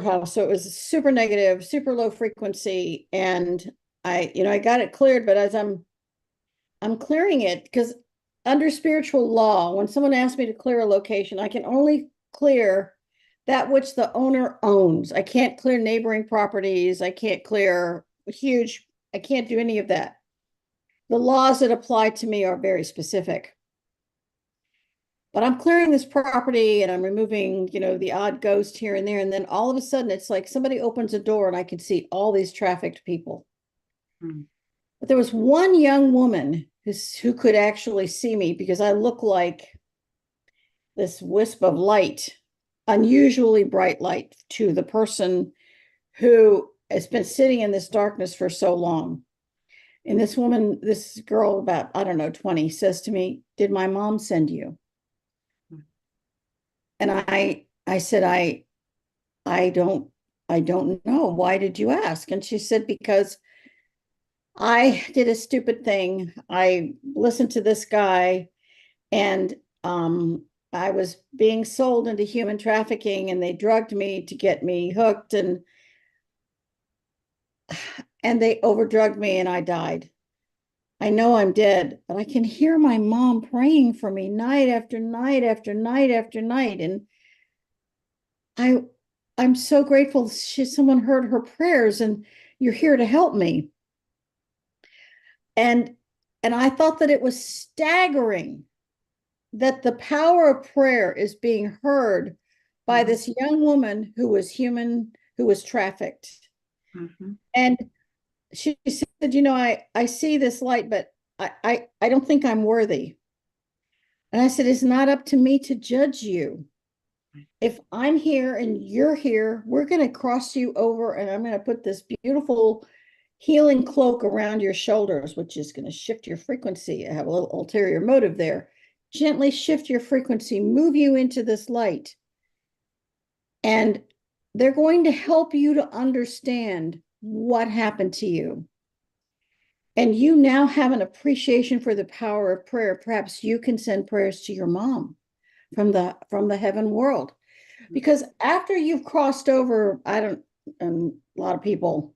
[SPEAKER 6] house. So it was super negative, super low frequency. And I got it cleared, but as I'm clearing it, because under spiritual law, when someone asks me to clear a location, I can only clear that which the owner owns. I can't clear neighboring properties. I can't clear I can't do any of that. The laws that apply to me are very specific. But I'm clearing this property and I'm removing, the odd ghost here and there. And then all of a sudden it's like somebody opens a door and I can see all these trafficked people. But there was one young woman who could actually see me, because I look like this wisp of light, unusually bright light, to the person who has been sitting in this darkness for so long. And this girl about, 20, says to me, "Did my mom send you?" And I said, I don't know. Why did you ask? And she said, because I did a stupid thing. I listened to this guy, and I was being sold into human trafficking, and they drugged me to get me hooked, and they overdrugged me, and I died. I know I'm dead, but I can hear my mom praying for me night after night after night after night. And I'm so grateful someone heard her prayers, and you're here to help me. And I thought that it was staggering that the power of prayer is being heard by this young woman who was human, who was trafficked. And she said, I see this light, but I don't think I'm worthy. And I said, it's not up to me to judge you. If I'm here and you're here, we're going to cross you over, and I'm going to put this beautiful healing cloak around your shoulders, which is going to shift your frequency. I have a little ulterior motive there. Gently shift your frequency, move you into this light. And they're going to help you to understand what happened to you. And you now have an appreciation for the power of prayer. Perhaps you can send prayers to your mom from the heaven world. Because after you've crossed over, a lot of people,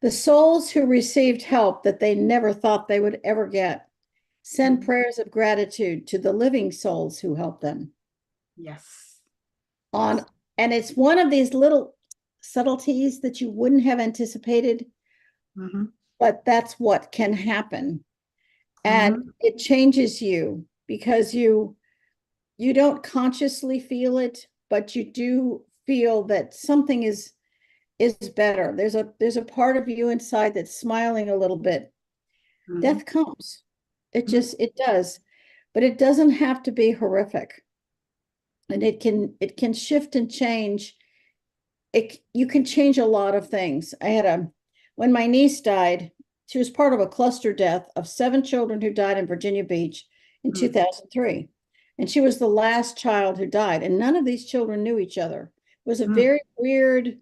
[SPEAKER 6] The souls who received help that they never thought they would ever get send
[SPEAKER 1] Mhm.
[SPEAKER 6] prayers of gratitude to the living souls who helped them.
[SPEAKER 1] Yes.
[SPEAKER 6] On and it's one of these little subtleties that you wouldn't have anticipated,
[SPEAKER 1] Mm-hmm.
[SPEAKER 6] but that's what can happen. And
[SPEAKER 1] Mhm.
[SPEAKER 6] it changes you because you don't consciously feel it, but you do feel that something is better. There's a part of you inside that's smiling a little bit.
[SPEAKER 1] Mhm.
[SPEAKER 6] Death comes. It
[SPEAKER 1] Mhm.
[SPEAKER 6] just it does. But it doesn't have to be horrific. And it can shift and change. You can change a lot of things. When my niece died, she was part of a cluster death of 7 children who died in Virginia Beach in
[SPEAKER 1] Mm.
[SPEAKER 6] 2003. And she was the last child who died, and none of these children knew each other. It was a
[SPEAKER 1] Mm.
[SPEAKER 6] very weird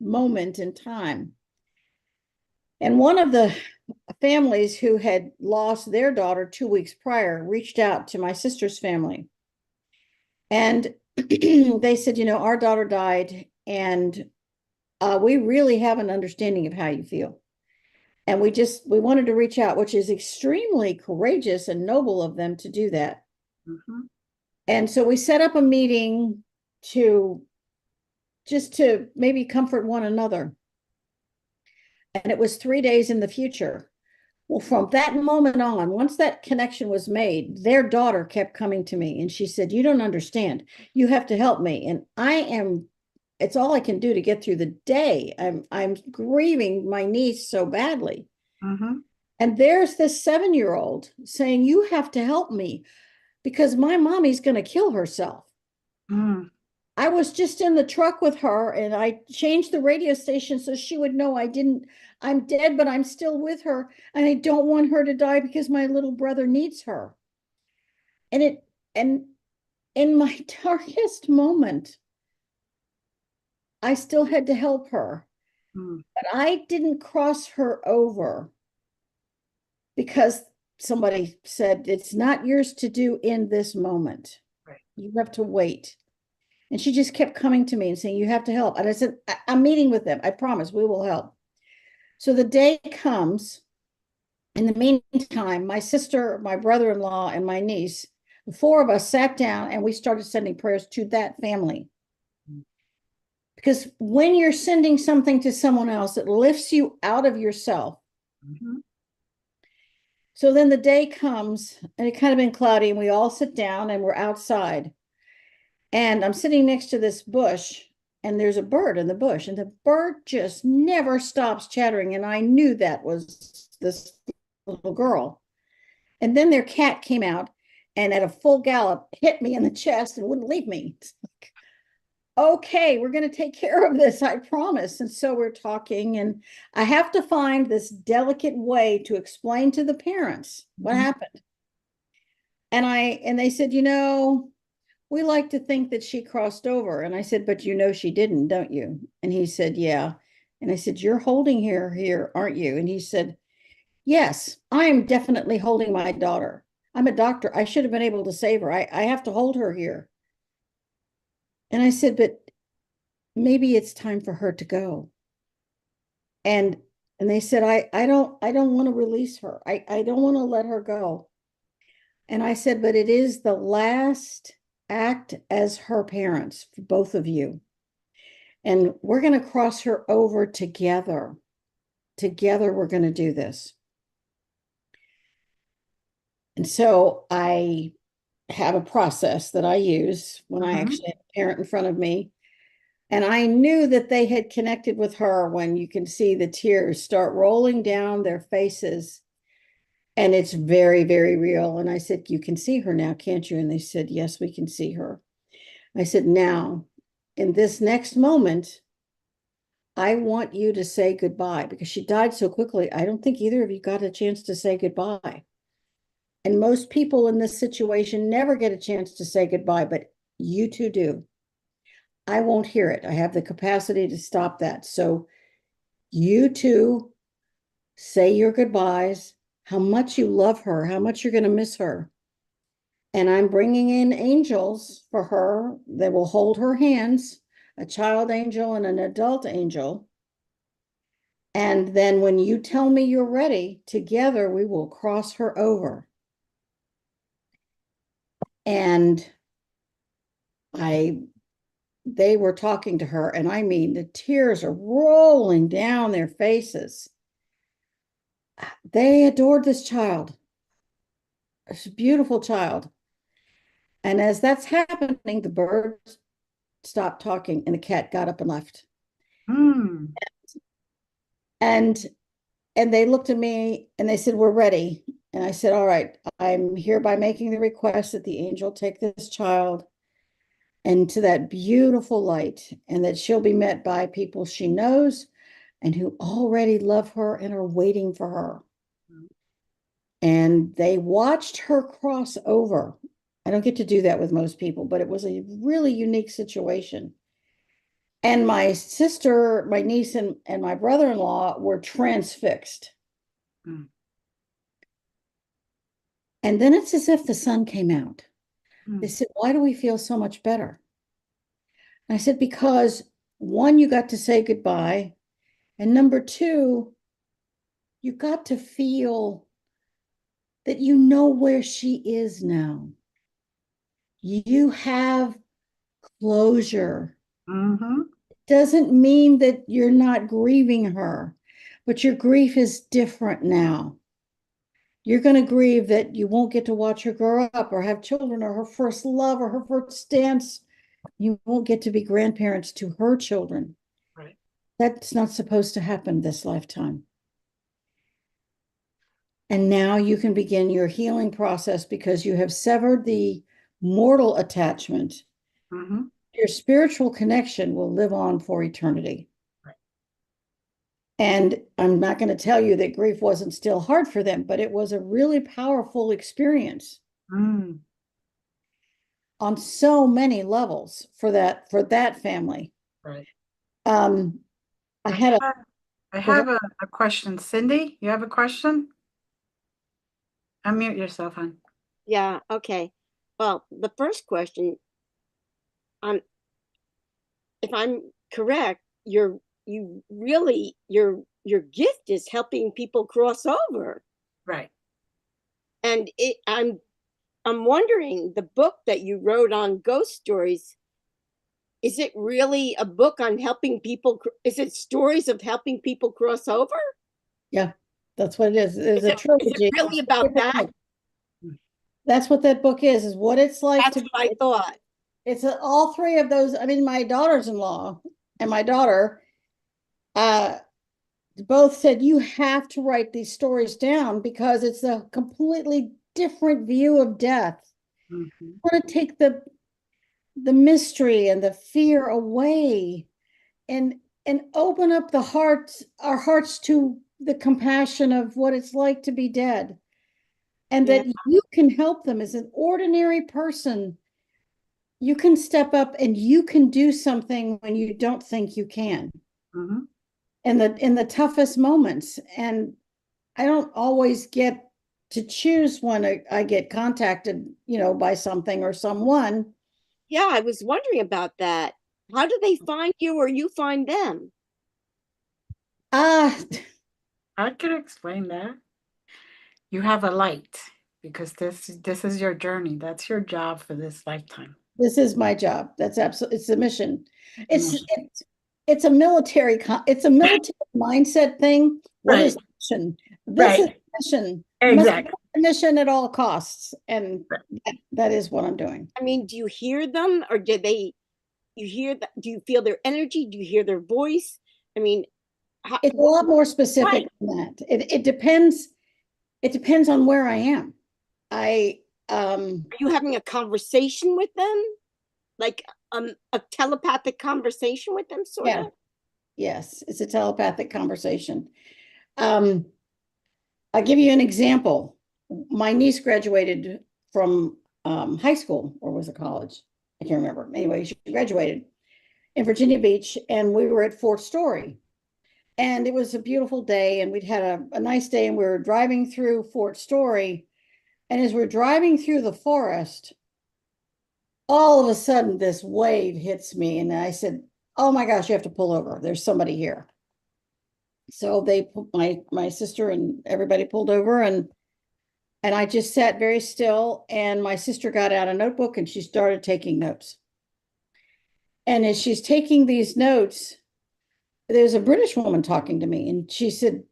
[SPEAKER 6] moment in time. And one of the families who had lost their daughter 2 weeks prior reached out to my sister's family. And they said, our daughter died, and we really have an understanding of how you feel. And we wanted to reach out, which is extremely courageous and noble of them to do that.
[SPEAKER 1] Mm-hmm.
[SPEAKER 6] And so we set up a meeting to maybe comfort one another. And it was 3 days in the future. Well, from that moment on, once that connection was made, their daughter kept coming to me and she said, "You don't understand. You have to help me." And it's all I can do to get through the day. I'm grieving my niece so badly.
[SPEAKER 1] Mm-hmm.
[SPEAKER 6] And there's this 7-year-old saying, "You have to help me because my mommy's going to kill herself."
[SPEAKER 1] Mm.
[SPEAKER 6] I was just in the truck with her and I changed the radio station so she would know I'm dead, but I'm still with her. And I don't want her to die because my little brother needs her. And in my darkest moment, I still had to help her,
[SPEAKER 1] Mm.
[SPEAKER 6] but I didn't cross her over because somebody said, "It's not yours to do in this moment.
[SPEAKER 1] Right.
[SPEAKER 6] You have to wait." And she just kept coming to me and saying, "You have to help." And I said, "I'm meeting with them. I promise we will help." So the day comes. In the meantime, my sister, my brother-in-law, and my niece, the 4 of us sat down and we started sending prayers to that family. Because when you're sending something to someone else, it lifts you out of yourself.
[SPEAKER 1] Mm-hmm.
[SPEAKER 6] So then the day comes and it kind of been cloudy and we all sit down and we're outside. And I'm sitting next to this bush and there's a bird in the bush and the bird just never stops chattering. And I knew that was this little girl. And then their cat came out and at a full gallop hit me in the chest and wouldn't leave me. It's like, okay, we're going to take care of this, I promise. And so we're talking, and I have to find this delicate way to explain to the parents what
[SPEAKER 1] Mhm.
[SPEAKER 6] happened. And they said, we like to think that she crossed over. And I said, "But she didn't, don't you?" And he said, "Yeah." And I said, "You're holding her here, aren't you?" And he said, "Yes, I am definitely holding my daughter. I'm a doctor. I should have been able to save her. I have to hold her here." And I said, "But maybe it's time for her to go." And they said, I don't want to release her. I don't want to let her go. And I said, "But it is the last act as her parents for both of you. And we're going to cross her over together. Together, we're going to do this." And so I have a process that I use when I
[SPEAKER 1] Mhm.
[SPEAKER 6] actually have a parent in front of me. And I knew that they had connected with her when you can see the tears start rolling down their faces. And it's very, very real. And I said, "You can see her now, can't you?" And they said, "Yes, we can see her." I said, "Now, in this next moment, I want you to say goodbye because she died so quickly. I don't think either of you got a chance to say goodbye. And most people in this situation never get a chance to say goodbye, but you two do. I won't hear it. I have the capacity to stop that. So you two say your goodbyes, how much you love her, how much you're going to miss her. And I'm bringing in angels for her that will hold her hands, a child angel and an adult angel. And then when you tell me you're ready, together we will cross her over. And they were talking to her, and I mean, the tears are rolling down their faces. They adored this child. It's a beautiful child. And as that's happening, the bird stopped talking and the cat got up and left.
[SPEAKER 1] Hmm.
[SPEAKER 6] And they looked at me and they said, "We're ready." And I said, "All right, I'm hereby making the request that the angel take this child into that beautiful light, and that she'll be met by people she knows and who already love her and are waiting for her." And they watched her cross over. I don't get to do that with most people, but it was a really unique situation. And my sister, my niece, and my brother-in-law were transfixed.
[SPEAKER 1] Mm.
[SPEAKER 6] And then it's as if the sun came out. They
[SPEAKER 1] Mm.
[SPEAKER 6] said, "Why do we feel so much better?" And I said, "Because one, you got to say goodbye. And number two, you got to feel that you know where she is now. You have closure.
[SPEAKER 1] Mm-hmm.
[SPEAKER 6] Doesn't mean that you're not grieving her, but your grief is different now. You're going to grieve that you won't get to watch her grow up or have children or her first love or her first dance. You won't get to be grandparents to her children.
[SPEAKER 1] Right.
[SPEAKER 6] That's not supposed to happen this lifetime. And now you can begin your healing process because you have severed the mortal attachment.
[SPEAKER 1] Mm-hmm.
[SPEAKER 6] Your spiritual connection will live on for eternity.
[SPEAKER 1] Right.
[SPEAKER 6] And I'm not going to tell you that grief wasn't still hard for them, but it was a really powerful experience
[SPEAKER 1] Mm.
[SPEAKER 6] on so many levels for that family.
[SPEAKER 1] Right.
[SPEAKER 6] Um, I had a
[SPEAKER 1] I have a question. Cindy, you have a question? Unmute yourself, hon.
[SPEAKER 8] Yeah, okay. Well, the first question, um, if I'm correct, your gift is helping people cross over.
[SPEAKER 1] Right.
[SPEAKER 8] And I'm wondering, the book that you wrote on ghost stories, is it really a book on helping people? Is it stories of helping people cross over?
[SPEAKER 6] Yeah, that's what it is. There's
[SPEAKER 8] Is
[SPEAKER 6] a
[SPEAKER 8] it
[SPEAKER 6] trilogy.
[SPEAKER 8] really about that?
[SPEAKER 6] That's what that book is what it's like
[SPEAKER 8] That's
[SPEAKER 6] to
[SPEAKER 8] what I thought.
[SPEAKER 6] It's all three of those. I mean, my daughters-in-law and my daughter both said, "You have to write these stories down because it's a completely different view of death.
[SPEAKER 1] Mm-hmm.
[SPEAKER 6] I want to take the mystery and the fear away and open up our hearts to the compassion of what it's like to be dead, and that you can help them as an ordinary person. You can step up and you can do something when you don't think you can."
[SPEAKER 1] Mm-hmm.
[SPEAKER 6] In the toughest moments. And I don't always get to choose when I get contacted, by something or someone.
[SPEAKER 8] Yeah, I was wondering about that. How do they find you or you find them?
[SPEAKER 6] Ah,
[SPEAKER 1] I could explain that. You have a light because this is your journey. That's your job for this lifetime.
[SPEAKER 6] this is my job. That's absolutely, it's a mission. It's
[SPEAKER 1] Mission.
[SPEAKER 6] it's a military mindset thing. What is
[SPEAKER 1] Right.
[SPEAKER 6] mission? This is
[SPEAKER 1] Right.
[SPEAKER 6] mission.
[SPEAKER 1] Exactly.
[SPEAKER 6] Mission at all costs, and that is what I'm doing.
[SPEAKER 8] I mean, do you hear them or you hear that? Do you feel their energy? Do you hear their voice? I mean,
[SPEAKER 6] It's a lot more specific than that. It depends. It depends on where I am.
[SPEAKER 8] Are you having a conversation with them? Like a telepathic conversation with them, sort of?
[SPEAKER 6] Yes, it's a telepathic conversation. I'll give you an example. My niece graduated from high school, or was it college? I can't remember. Anyway, she graduated in Virginia Beach, and we were at Fort Story. And it was a beautiful day, and we'd had a nice day, and we were driving through Fort Story. And as we're driving through the forest, all of a sudden this wave hits me, and I said, "Oh my gosh, you have to pull over. There's somebody here." So my sister and everybody pulled over, and I just sat very still, and my sister got out a notebook and she started taking notes. And as she's taking these notes, there's a British woman talking to me, and she said,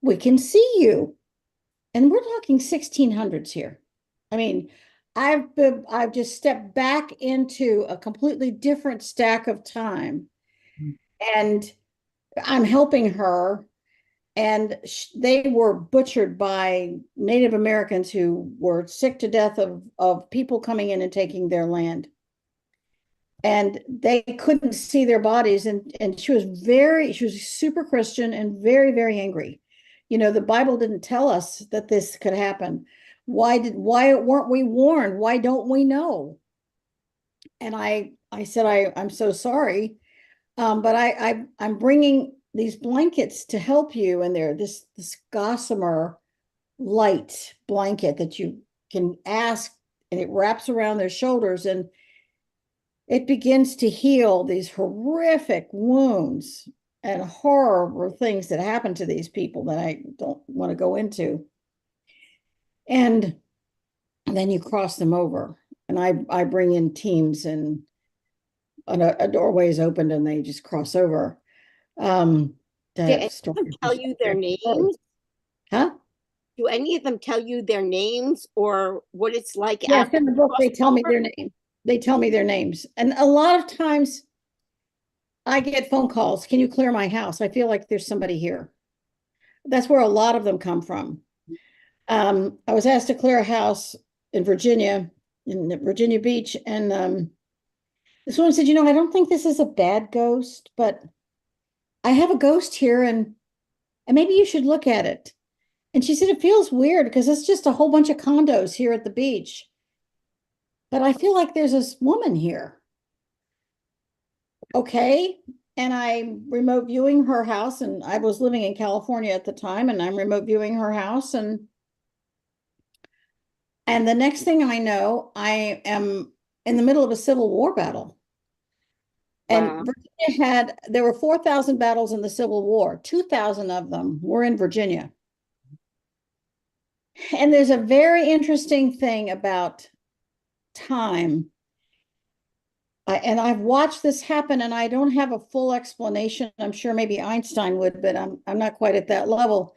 [SPEAKER 6] "We can see you." And we're talking 1600s here. I mean, I've just stepped back into a completely different stack of time, and I'm helping her. And they were butchered by Native Americans who were sick to death of people coming in and taking their land. And they couldn't see their bodies. And she was super Christian and very, very angry. You know, the Bible didn't tell us that this could happen. Why weren't we warned? Why don't we know? And I said, I'm so sorry. But I'm bringing these blankets to help you. And they're this gossamer light blanket that you can ask, and it wraps around their shoulders, and it begins to heal these horrific wounds and horrible things that happen to these people that I don't want to go into. And then you cross them over, and I bring in teams, and a doorway is opened and they just cross over.
[SPEAKER 8] Did any of them tell you their names?
[SPEAKER 6] Huh?
[SPEAKER 8] Do any of them tell you their names or what it's like?
[SPEAKER 6] Yes, in the book they tell me their name. They tell me their names. And a lot of times I get phone calls. Can you clear my house? I feel like there's somebody here. That's where a lot of them come from. I was asked to clear a house in Virginia Beach. And this woman said, I don't think this is a bad ghost, but I have a ghost here, and maybe you should look at it. And she said, it feels weird because it's just a whole bunch of condos here at the beach. But I feel like there's this woman here. Okay. And I'm remote viewing her house, and I was living in California at the time, and I'm remote viewing her house. And the next thing I know, I am in the middle of a Civil War battle.
[SPEAKER 8] Wow.
[SPEAKER 6] And Virginia there were 4,000 battles in the Civil War. 2,000 of them were in Virginia. And there's a very interesting thing about time. And I've watched this happen, and I don't have a full explanation. I'm sure maybe Einstein would, but I'm not quite at that level.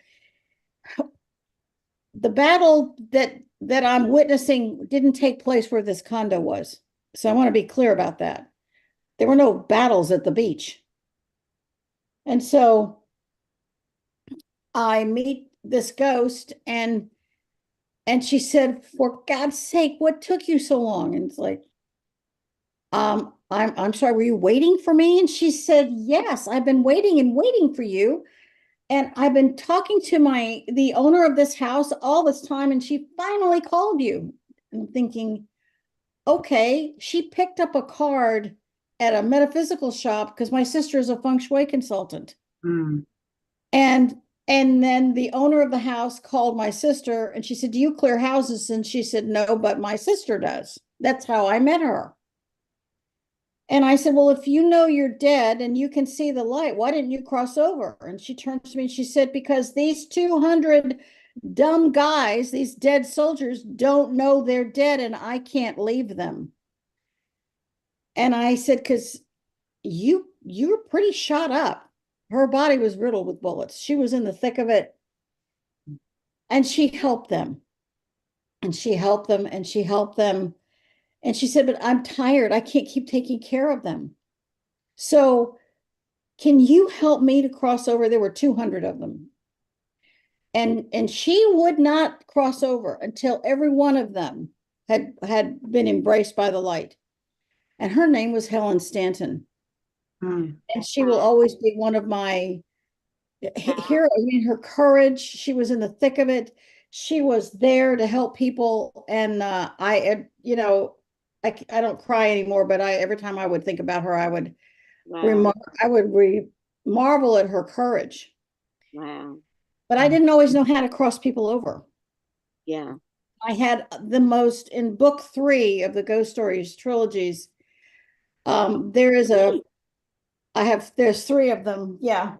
[SPEAKER 6] The battle that I'm witnessing didn't take place where this condo was. So I want to be clear about that. There were no battles at the beach. And so I meet this ghost, and she said, "For God's sake, what took you so long?" And it's like, I'm sorry, were you waiting for me? And she said, "Yes, I've been waiting and waiting for you. And I've been talking to the owner of this house all this time, and she finally called you." And I'm thinking, okay, she picked up a card at a metaphysical shop because my sister is a feng shui consultant.
[SPEAKER 1] Mm.
[SPEAKER 6] And then the owner of the house called my sister, and she said, "Do you clear houses?" And she said, "No, but my sister does." That's how I met her. And I said, "Well, if you know you're dead and you can see the light, why didn't you cross over?" And she turned to me and she said, "Because these 200 dumb guys, these dead soldiers, don't know they're dead, and I can't leave them." And I said, "Because you were pretty shot up." Her body was riddled with bullets. She was in the thick of it. And she helped them. And she helped them, and she helped them. And she said, "But I'm tired. I can't keep taking care of them. So can you help me to cross over?" There were 200 of them. And she would not cross over until every one of them had been embraced by the light. And her name was Helen Stanton.
[SPEAKER 1] Mm.
[SPEAKER 6] And she will always be one of my heroes. I mean, her courage, she was in the thick of it. She was there to help people. And I don't cry anymore, but every time I would think about her, I would
[SPEAKER 8] Wow.
[SPEAKER 6] marvel at her courage.
[SPEAKER 8] Wow.
[SPEAKER 6] But I didn't always know how to cross people over.
[SPEAKER 8] Yeah.
[SPEAKER 6] I had the most in book 3 of the Ghost Stories trilogies. There's 3 of them. Yeah.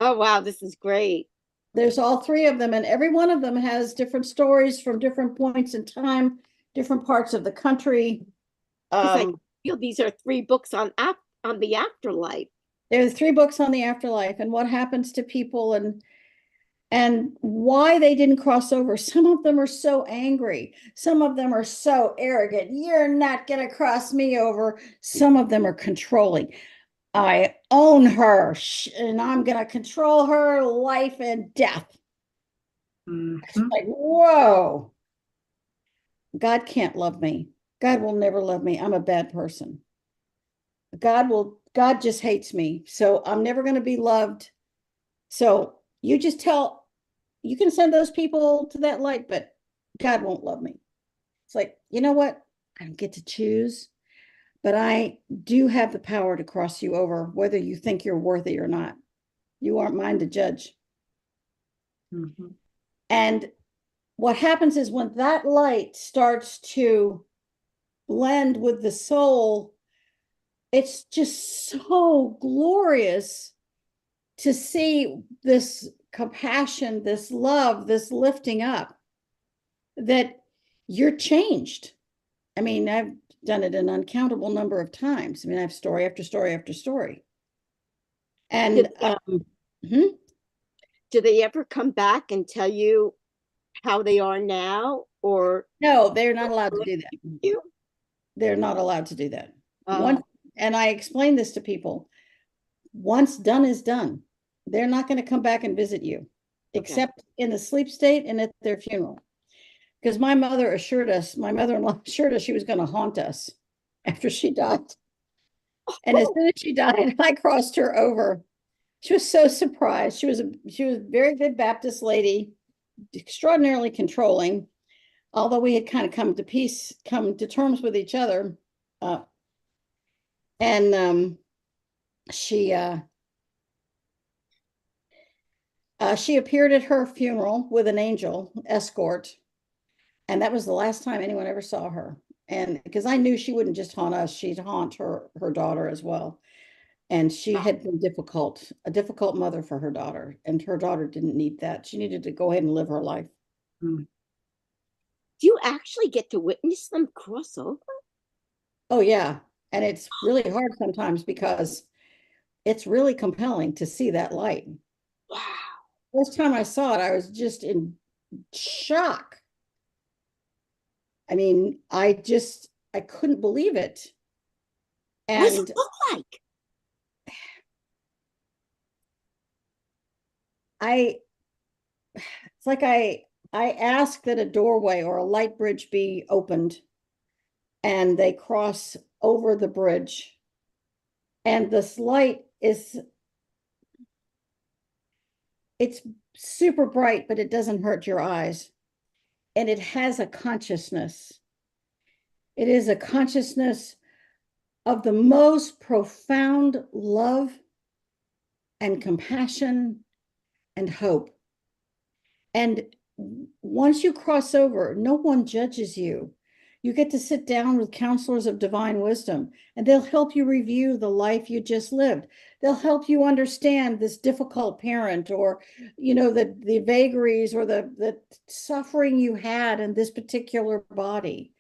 [SPEAKER 8] Oh, wow, this is great.
[SPEAKER 6] There's all three of them, and every one of them has different stories from different points in time, different parts of the country.
[SPEAKER 8] Because I feel these are 3 books on the afterlife.
[SPEAKER 6] There are 3 books on the afterlife and what happens to people and why they didn't cross over. Some of them are so angry. Some of them are so arrogant. You're not going to cross me over. Some of them are controlling. I own her and I'm going to control her life and death. It's like, whoa. God can't love me. God will never love me. I'm a bad person. God just hates me. So I'm never going to be loved. So you can send those people to that light, but God won't love me. It's like, you know what? I don't get to choose, but I do have the power to cross you over, whether you think you're worthy or not. You aren't mine to judge.
[SPEAKER 1] Mm-hmm.
[SPEAKER 6] And what happens is when that light starts to blend with the soul, it's just so glorious to see this compassion, this love, this lifting up, that you're changed. I mean, I've done it an uncountable number of times. I mean, I have story after story after story. And
[SPEAKER 8] do they ever come back and tell you how they are now? Or
[SPEAKER 6] no, they're not allowed to do that.
[SPEAKER 8] You?
[SPEAKER 6] They're not allowed to do that. And I explain this to people. Once done is done. They're not going to come back and visit you, except in the sleep state and at their funeral. Because my mother-in-law assured us she was going to haunt us after she died. And as soon as she died, I crossed her over. She was so surprised. She was a very good Baptist lady, extraordinarily controlling, although we had kind of come to terms with each other. She appeared at her funeral with an angel escort. And that was the last time anyone ever saw her. And because I knew she wouldn't just haunt us, she'd haunt her daughter as well. And she had been a difficult mother for her daughter. And her daughter didn't need that. She needed to go ahead and live her life.
[SPEAKER 8] Do you actually get to witness them cross over?
[SPEAKER 6] Oh, yeah. And it's really hard sometimes because it's really compelling to see that light.
[SPEAKER 8] Wow.
[SPEAKER 6] First time I saw it, I was just in shock. I mean, I couldn't believe it. And
[SPEAKER 8] what does it look like?
[SPEAKER 6] It's like I ask that a doorway or a light bridge be opened and they cross over the bridge. And this light it's super bright, but it doesn't hurt your eyes. And it has a consciousness. It is a consciousness of the most profound love and compassion and hope. And once you cross over, no one judges you. You get to sit down with counselors of divine wisdom, and they'll help you review the life you just lived. They'll help you understand this difficult parent, or, the vagaries or the suffering you had in this particular body.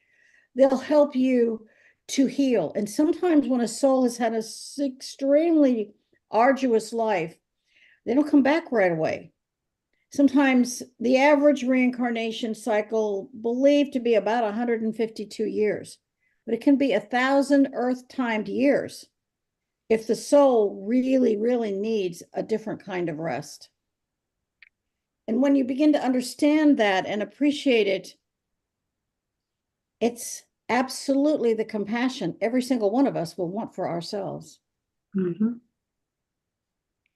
[SPEAKER 6] They'll help you to heal. And sometimes when a soul has had an extremely arduous life, they don't come back right away. Sometimes the average reincarnation cycle believed to be about 152 years, but it can be 1,000 earth-timed years if the soul really, really needs a different kind of rest. And when you begin to understand that and appreciate it, it's absolutely the compassion every single one of us will want for ourselves.
[SPEAKER 1] Mm-hmm.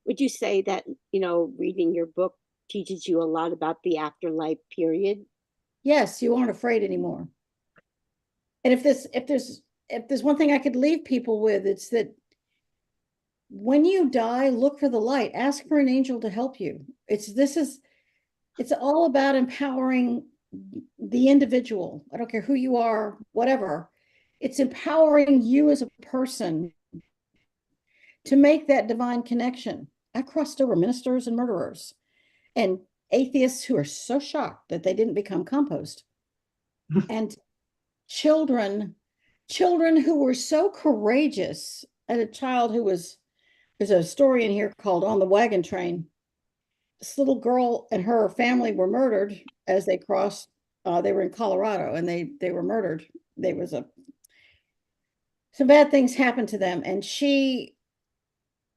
[SPEAKER 8] Would you say that, reading your book teaches you a lot about the afterlife period?
[SPEAKER 6] Yes, you aren't afraid anymore. And if there's one thing I could leave people with, it's that when you die, look for the light. Ask for an angel to help you. It's all about empowering the individual. I don't care who you are, whatever. It's empowering you as a person to make that divine connection. I crossed over ministers and murderers and atheists who are so shocked that they didn't become compost. And children who were so courageous. I had a child who was, there's a story in here called On the Wagon Train. This little girl and her family were murdered as they crossed. They were in Colorado and they were murdered. There was some bad things happened to them, and she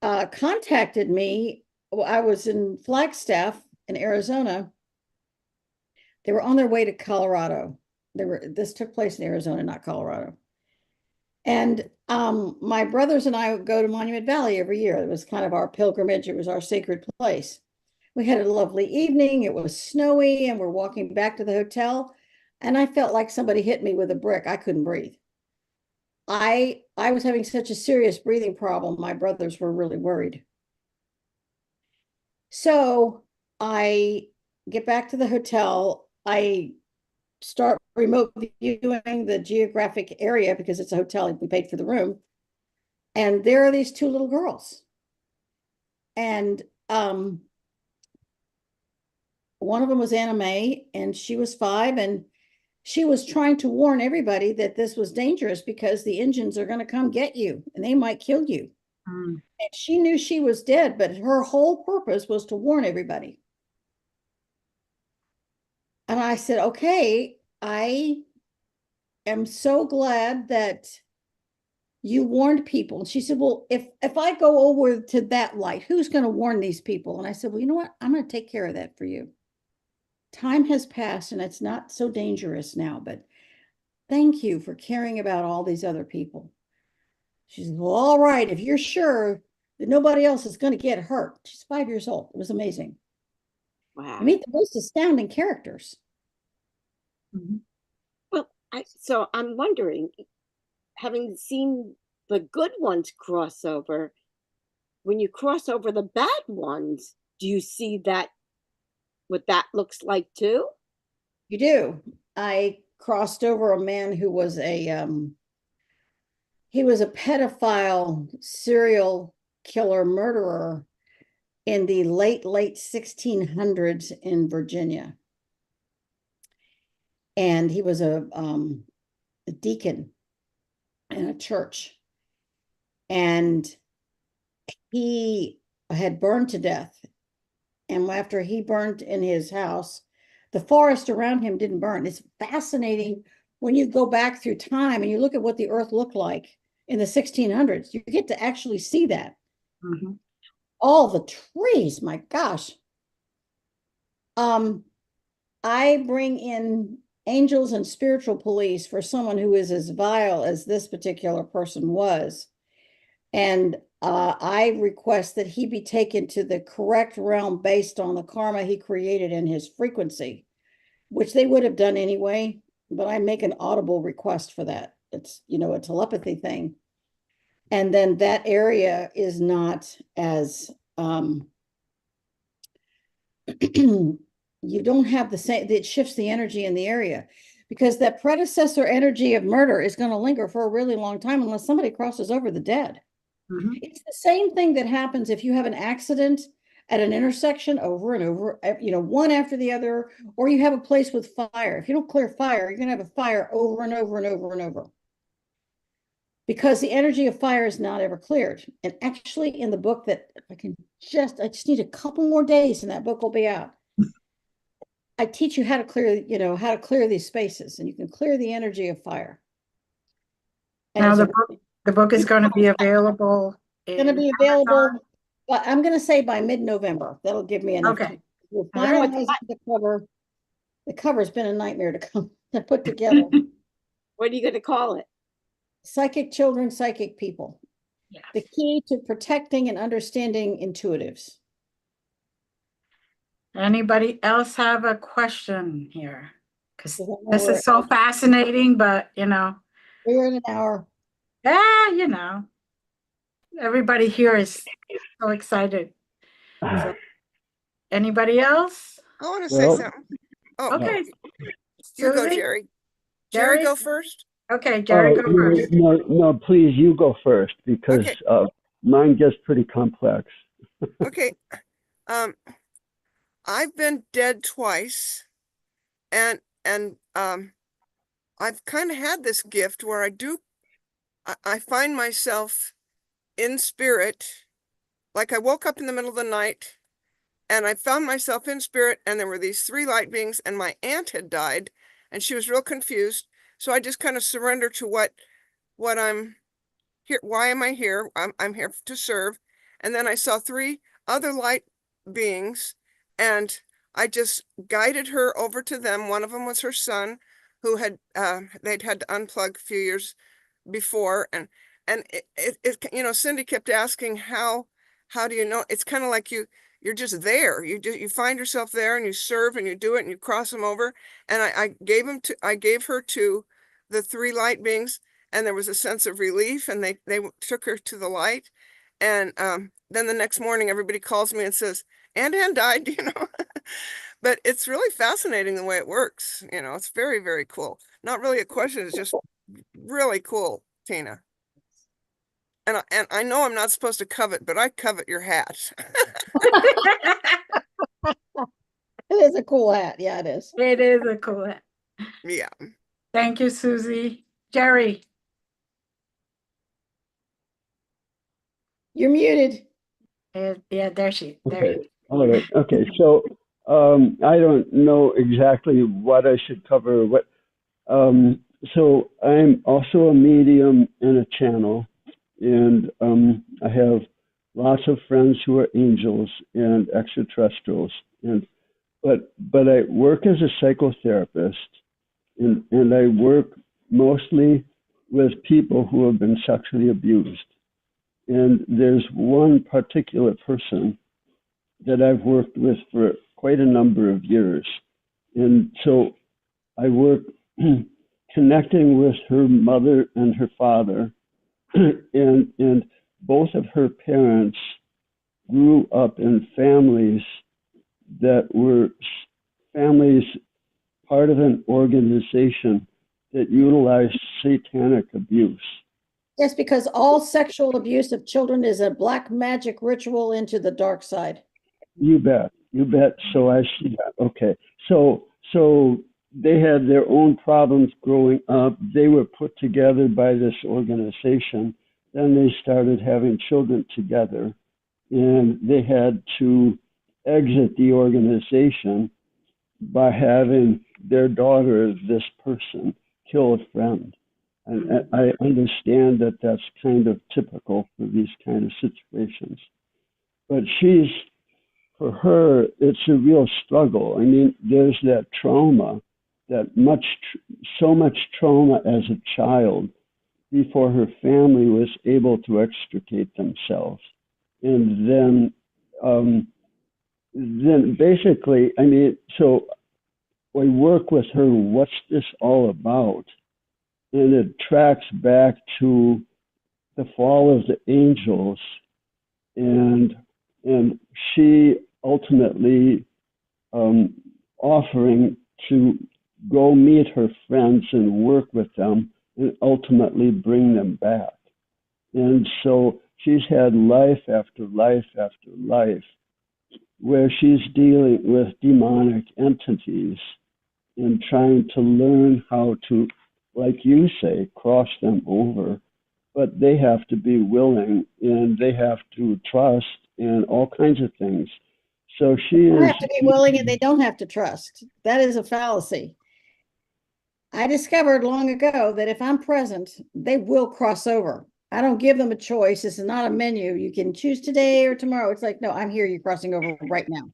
[SPEAKER 6] contacted me. I was in Flagstaff in Arizona. They were on their way to Colorado. This took place in Arizona, not Colorado. And my brothers and I would go to Monument Valley every year. It was kind of our pilgrimage. It was our sacred place. We had a lovely evening. It was snowy, and we're walking back to the hotel. And I felt like somebody hit me with a brick. I couldn't breathe. I was having such a serious breathing problem. My brothers were really worried. So I get back to the hotel. I start remote viewing the geographic area because it's a hotel. We paid for the room. And there are these two little girls. And one of them was Anna Mae, and she was 5, and she was trying to warn everybody that this was dangerous because the Indians are going to come get you and they might kill you. And she knew she was dead, but her whole purpose was to warn everybody. And I said, okay, I am so glad that you warned people. And she said, well, if I go over to that light, who's going to warn these people? And I said, well, you know what? I'm going to take care of that for you. Time has passed and it's not so dangerous now, but thank you for caring about all these other people. She said, well, all right, if you're sure that nobody else is going to get hurt. She's 5 years old. It was amazing.
[SPEAKER 8] Wow.
[SPEAKER 6] I meet the most astounding characters.
[SPEAKER 8] Well, so I'm wondering, having seen the good ones cross over, when you cross over the bad ones, do you see that what that looks like too?
[SPEAKER 6] You do. I crossed over a man who was he was a pedophile, serial killer, murderer in the late 1600s in Virginia. And he was a deacon in a church. And he had burned to death. And after he burned in his house, the forest around him didn't burn. It's fascinating when you go back through time and you look at what the earth looked like in the 1600s. You get to actually see that. All the trees, my gosh. I bring in angels and spiritual police for someone who is as vile as this particular person was. And I request that he be taken to the correct realm based on the karma he created in his frequency, which they would have done anyway, but I make an audible request for that. It's, you know, a telepathy thing. And then that area is not as, you don't have the same, it shifts the energy in the area because that predecessor energy of murder is going to linger for a really long time unless somebody crosses over the dead. It's the same thing that happens if you have an accident at an intersection over and over, you know, one after the other, or you have a place with fire. If you don't clear fire, you're going to have a fire over and over and over and over. Because the energy of fire is not ever cleared. And actually in the book that I just need a couple more days and that book will be out. I teach you how to clear, you know, how to clear these spaces, and you can clear the energy of fire. And
[SPEAKER 1] Now the book is going to be available.
[SPEAKER 6] Going to be available, but I'm going to say by mid-November. That'll give me enough time. We'll finalize the cover. The cover's been a nightmare to put together.
[SPEAKER 8] What are you going to call it?
[SPEAKER 6] Psychic Children, Psychic People.
[SPEAKER 1] Yes.
[SPEAKER 6] The key to protecting and understanding intuitives.
[SPEAKER 1] Anybody else have a question here? Because this
[SPEAKER 6] we're
[SPEAKER 1] is so fascinating, but you know.
[SPEAKER 6] We're in an hour.
[SPEAKER 1] Yeah, you know. Everybody here is so excited. So, anybody else?
[SPEAKER 9] I want to say something. Oh,
[SPEAKER 1] Okay.
[SPEAKER 9] you go,
[SPEAKER 1] Susie?
[SPEAKER 9] Jerry. Jerry, go first.
[SPEAKER 1] Okay, Jerry, go first.
[SPEAKER 7] No, please, you go first because
[SPEAKER 9] Okay.
[SPEAKER 7] mine gets pretty complex.
[SPEAKER 9] Okay. I've been dead twice, and I've kind of had this gift where I find myself in spirit. Like I woke up in the middle of the night and I found myself in spirit, and there were these three light beings, and my aunt had died and she was real confused. So I just kind of surrendered to what I'm here. Why am I here? I'm here to serve. And then I saw three other light beings, and I just guided her over to them. One of them was her son, who had they'd had to unplug a few years before, and Cindy kept asking how do you know? It's kind of like you're just there. You find yourself there, and you serve, and you do it, and you cross them over. And I gave her to the three light beings, and there was a sense of relief, and they took her to the light. And then the next morning everybody calls me and says, Ann died, But it's really fascinating the way it works. It's very, very cool. Not really a question, it's just really cool, Tina. And I know I'm not supposed to covet, but I covet your hat.
[SPEAKER 6] It is a cool hat. Yeah, it is.
[SPEAKER 1] It is a cool hat.
[SPEAKER 9] Yeah.
[SPEAKER 1] Thank you, Susie. Jerry.
[SPEAKER 6] You're muted.
[SPEAKER 1] Yeah, there you
[SPEAKER 10] Okay.
[SPEAKER 1] go.
[SPEAKER 10] All right. Okay. So I don't know exactly what I should cover. So I'm also a medium and a channel, and I have lots of friends who are angels and extraterrestrials, but I work as a psychotherapist, and I work mostly with people who have been sexually abused. And there's one particular person that I've worked with for quite a number of years. And so I work connecting with her mother and her father, and both of her parents grew up in families that were families part of an organization that utilized satanic abuse.
[SPEAKER 6] Yes, because all sexual abuse of children is a black magic ritual into the dark side.
[SPEAKER 10] You bet. You bet. So I see that. Okay. So they had their own problems growing up. They were put together by this organization. Then they started having children together, and they had to exit the organization by having their daughter, this person, kill a friend. And I understand that that's kind of typical for these kind of situations. But for her, it's a real struggle. I mean, there's that trauma, so much trauma as a child before her family was able to extricate themselves. And then basically, I mean, so I work with her, what's this all about? And it tracks back to the fall of the angels, and she ultimately offering to go meet her friends and work with them and ultimately bring them back. And so she's had life after life after life where she's dealing with demonic entities and trying to learn how to, like you say, cross them over. But they have to be willing, and they have to trust, and all kinds of things. So she
[SPEAKER 6] They
[SPEAKER 10] is.
[SPEAKER 6] have to be willing, and they don't have to trust. That is a fallacy. I discovered long ago that if I'm present, they will cross over. I don't give them a choice. This is not a menu. You can choose today or tomorrow. It's like, no, I'm here. You're crossing over right now.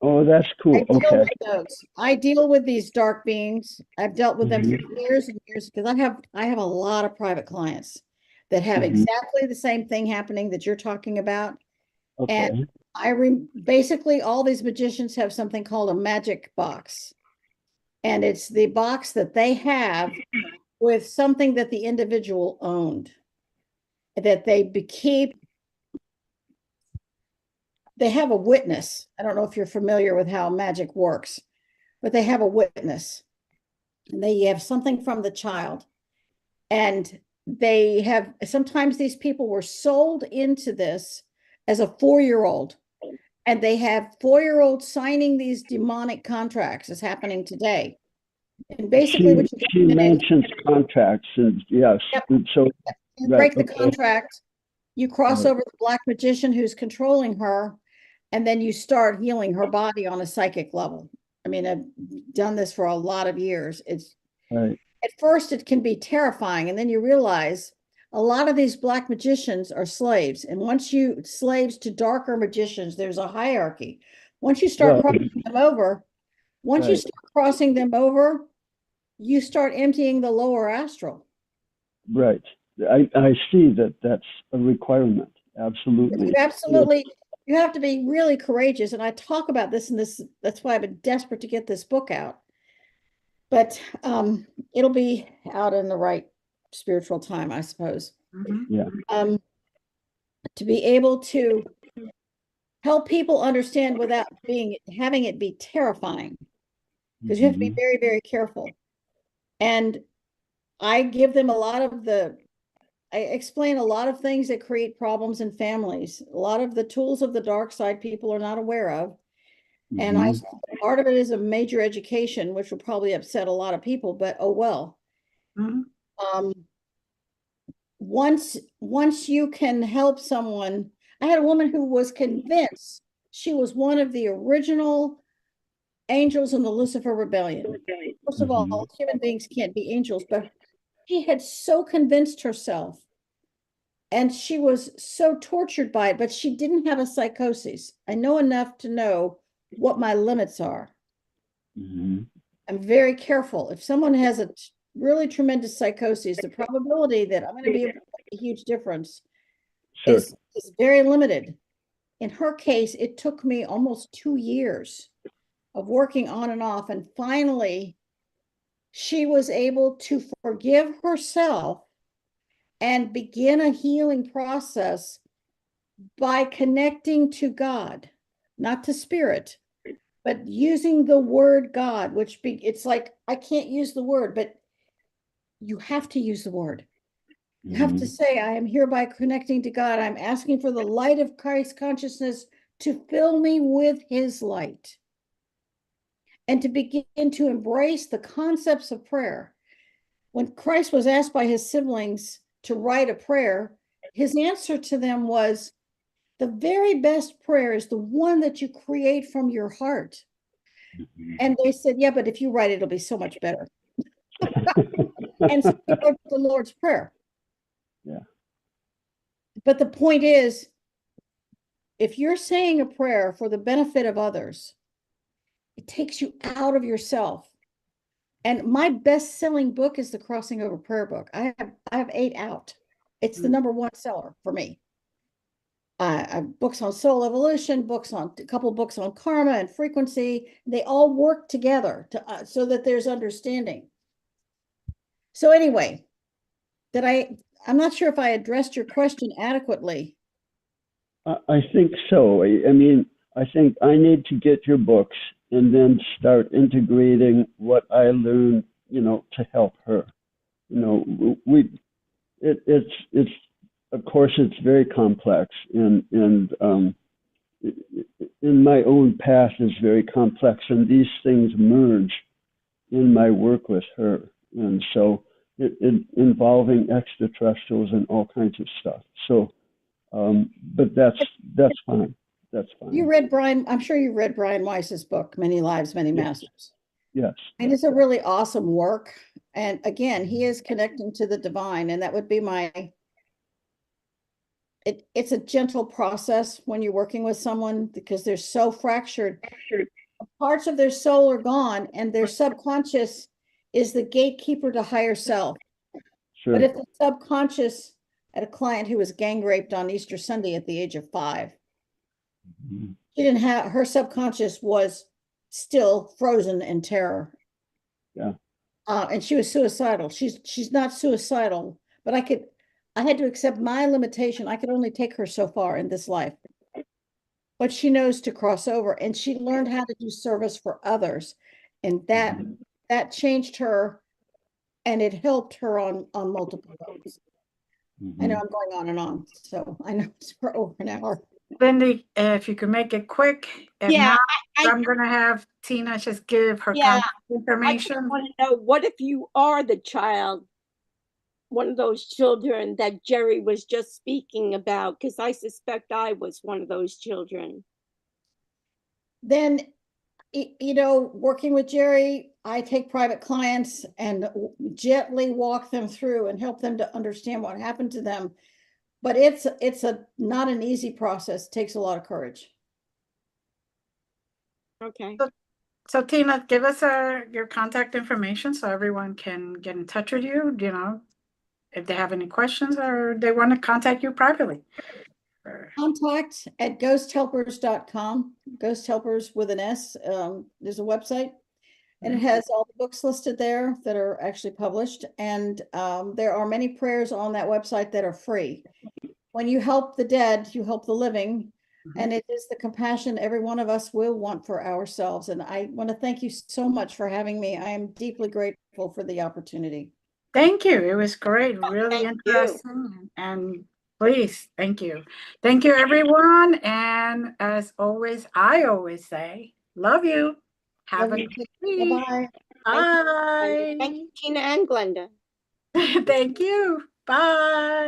[SPEAKER 10] Oh, that's cool.
[SPEAKER 6] I deal
[SPEAKER 10] Okay.
[SPEAKER 6] with those. I deal with these dark beings. I've dealt with them for years and years because I have a lot of private clients that have exactly the same thing happening that you're talking about.
[SPEAKER 10] Okay.
[SPEAKER 6] And basically all these magicians have something called a magic box. And it's the box that they have with something that the individual owned, that they keep. They have a witness. I don't know if you're familiar with how magic works, but they have a witness. And they have something from the child. And they have, sometimes these people were sold into this as a 4-year-old. And they have 4-year-olds signing these demonic contracts. Is happening today. And basically what
[SPEAKER 10] She
[SPEAKER 6] you're doing is
[SPEAKER 10] mentions contracts, and yes,
[SPEAKER 6] Yep.
[SPEAKER 10] and so
[SPEAKER 6] you
[SPEAKER 10] right,
[SPEAKER 6] break the
[SPEAKER 10] okay.
[SPEAKER 6] contract, you cross
[SPEAKER 10] Right.
[SPEAKER 6] over the black magician who's controlling her, and then you start healing her body on a psychic level. I mean, I've done this for a lot of years. It's
[SPEAKER 10] Right.
[SPEAKER 6] at first it can be terrifying, and then you realize a lot of these black magicians are slaves. And once you slaves to darker magicians, there's a hierarchy. Once you start
[SPEAKER 10] Well,
[SPEAKER 6] crossing them over, once you
[SPEAKER 10] right.
[SPEAKER 6] start crossing them over, you start emptying the lower astral.
[SPEAKER 10] Right. I see that that's a requirement. Absolutely.
[SPEAKER 6] You absolutely, you have to be really courageous. And I talk about this in this, that's why I've been desperate to get this book out. But it'll be out in the right spiritual time, I suppose.
[SPEAKER 10] Yeah.
[SPEAKER 6] To be able to help people understand without having it be terrifying, because you have to be
[SPEAKER 10] Mhm.
[SPEAKER 6] very, very careful. And I give them I explain a lot of things that create problems in families. A lot of the tools of the dark side people are not aware of. And
[SPEAKER 10] Mhm.
[SPEAKER 6] part of it is a major education, which will probably upset a lot of people, but oh well.
[SPEAKER 1] Mhm.
[SPEAKER 6] Once you can help someone, I had a woman who was convinced she was one of the original angels in the Lucifer rebellion. First of
[SPEAKER 10] Mhm.
[SPEAKER 6] all, human beings can't be angels, but she had so convinced herself, and she was so tortured by it, but she didn't have a psychosis. I know enough to know what my limits are.
[SPEAKER 10] Mhm.
[SPEAKER 6] I'm very careful. If someone has a really tremendous psychosis, the probability that I'm going to be able to make a huge difference
[SPEAKER 10] Sure.
[SPEAKER 6] is very limited. In her case, it took me almost 2 years of working on and off. And finally, she was able to forgive herself and begin a healing process by connecting to God, not to spirit, but using the word God, it's like, I can't use the word, but you have to use the word. You have to
[SPEAKER 10] Mhm.
[SPEAKER 6] say, I am hereby connecting to God. I'm asking for the light of Christ consciousness to fill me with his light, and to begin to embrace the concepts of prayer. When Christ was asked by his siblings to write a prayer, his answer to them was, the very best prayer is the one that you create from your heart.
[SPEAKER 10] Mhm.
[SPEAKER 6] And they said, yeah, but if you write it, it'll be so much better. And so he wrote the Lord's Prayer.
[SPEAKER 10] Yeah.
[SPEAKER 6] But the point is, if you're saying a prayer for the benefit of others, it takes you out of yourself. And my best-selling book is the Crossing Over Prayer book. I have 8 out. It's the #1 seller for me. I have books on soul evolution, a couple of books on karma and frequency. They all work together so that there's understanding. So anyway, I'm not sure if I addressed your question adequately.
[SPEAKER 10] I think so. I mean, I think I need to get your books and then start integrating what I learned, to help her. It's of course it's very complex, and in my own path is very complex, and these things merge in my work with her, and so it involving extraterrestrials and all kinds of stuff. So, but that's fine. That's
[SPEAKER 6] You
[SPEAKER 10] fine.
[SPEAKER 6] read I'm sure you read Brian Weiss's book, Many Lives, Many
[SPEAKER 10] Yes.
[SPEAKER 6] Masters.
[SPEAKER 10] Yes.
[SPEAKER 6] And it's a really awesome work. And again, he is connecting to the divine, and that would be it's a gentle process when you're working with someone, because they're so fractured. Parts of their soul are gone, and their subconscious is the gatekeeper to higher self.
[SPEAKER 10] Sure.
[SPEAKER 6] But if the subconscious, I had a client who was gang raped on Easter Sunday at the age of 5.
[SPEAKER 10] Mhm.
[SPEAKER 6] She didn't have, her subconscious was still frozen in terror.
[SPEAKER 10] Yeah.
[SPEAKER 6] And she was suicidal. She's not suicidal, but I had to accept my limitation. I could only take her so far in this life. But she knows to cross over, and she learned how to do service for others. And
[SPEAKER 10] Mhm.
[SPEAKER 6] that changed her, and it helped her on multiple levels. I know
[SPEAKER 10] Mhm.
[SPEAKER 6] I'm going on and on, so I know it's for over an hour.
[SPEAKER 1] Lindy, if you could make it quick, if
[SPEAKER 8] Yeah,
[SPEAKER 1] not,
[SPEAKER 8] I
[SPEAKER 1] I'm gonna have Tina just give her
[SPEAKER 8] Yeah,
[SPEAKER 1] contact
[SPEAKER 8] I just
[SPEAKER 1] information.
[SPEAKER 8] want to know, what if you are the child, one of those children that Jerry was just speaking about? Because I suspect I was one of those children.
[SPEAKER 6] Then, you know, working with Jerry, I take private clients and gently walk them through and help them to understand what happened to them. But it's not an easy process. It takes a lot of courage.
[SPEAKER 8] Okay.
[SPEAKER 1] So Tina, give us your contact information so everyone can get in touch with you, you know, if they have any questions or they want to contact you privately.
[SPEAKER 6] Contact at ghosthelpers.com, Ghost Helpers with an S. There's a website and it has all the books listed there that are actually published. And there are many prayers on that website that are free. When you help the dead, you help the living. And it is the compassion every one of us will want for ourselves. And I want to thank you so much for having me. I am deeply grateful for the opportunity.
[SPEAKER 1] Thank you. It was great, really
[SPEAKER 8] thank you.
[SPEAKER 1] interesting. And please, thank you. Thank you, everyone. And as always, I always say, love you. Have a
[SPEAKER 6] Love you
[SPEAKER 1] good
[SPEAKER 6] too.
[SPEAKER 1] week.
[SPEAKER 6] Bye-bye.
[SPEAKER 8] Thank you,
[SPEAKER 1] Bye.
[SPEAKER 8] Thank you, Tina and Glenda.
[SPEAKER 1] Thank you. Bye.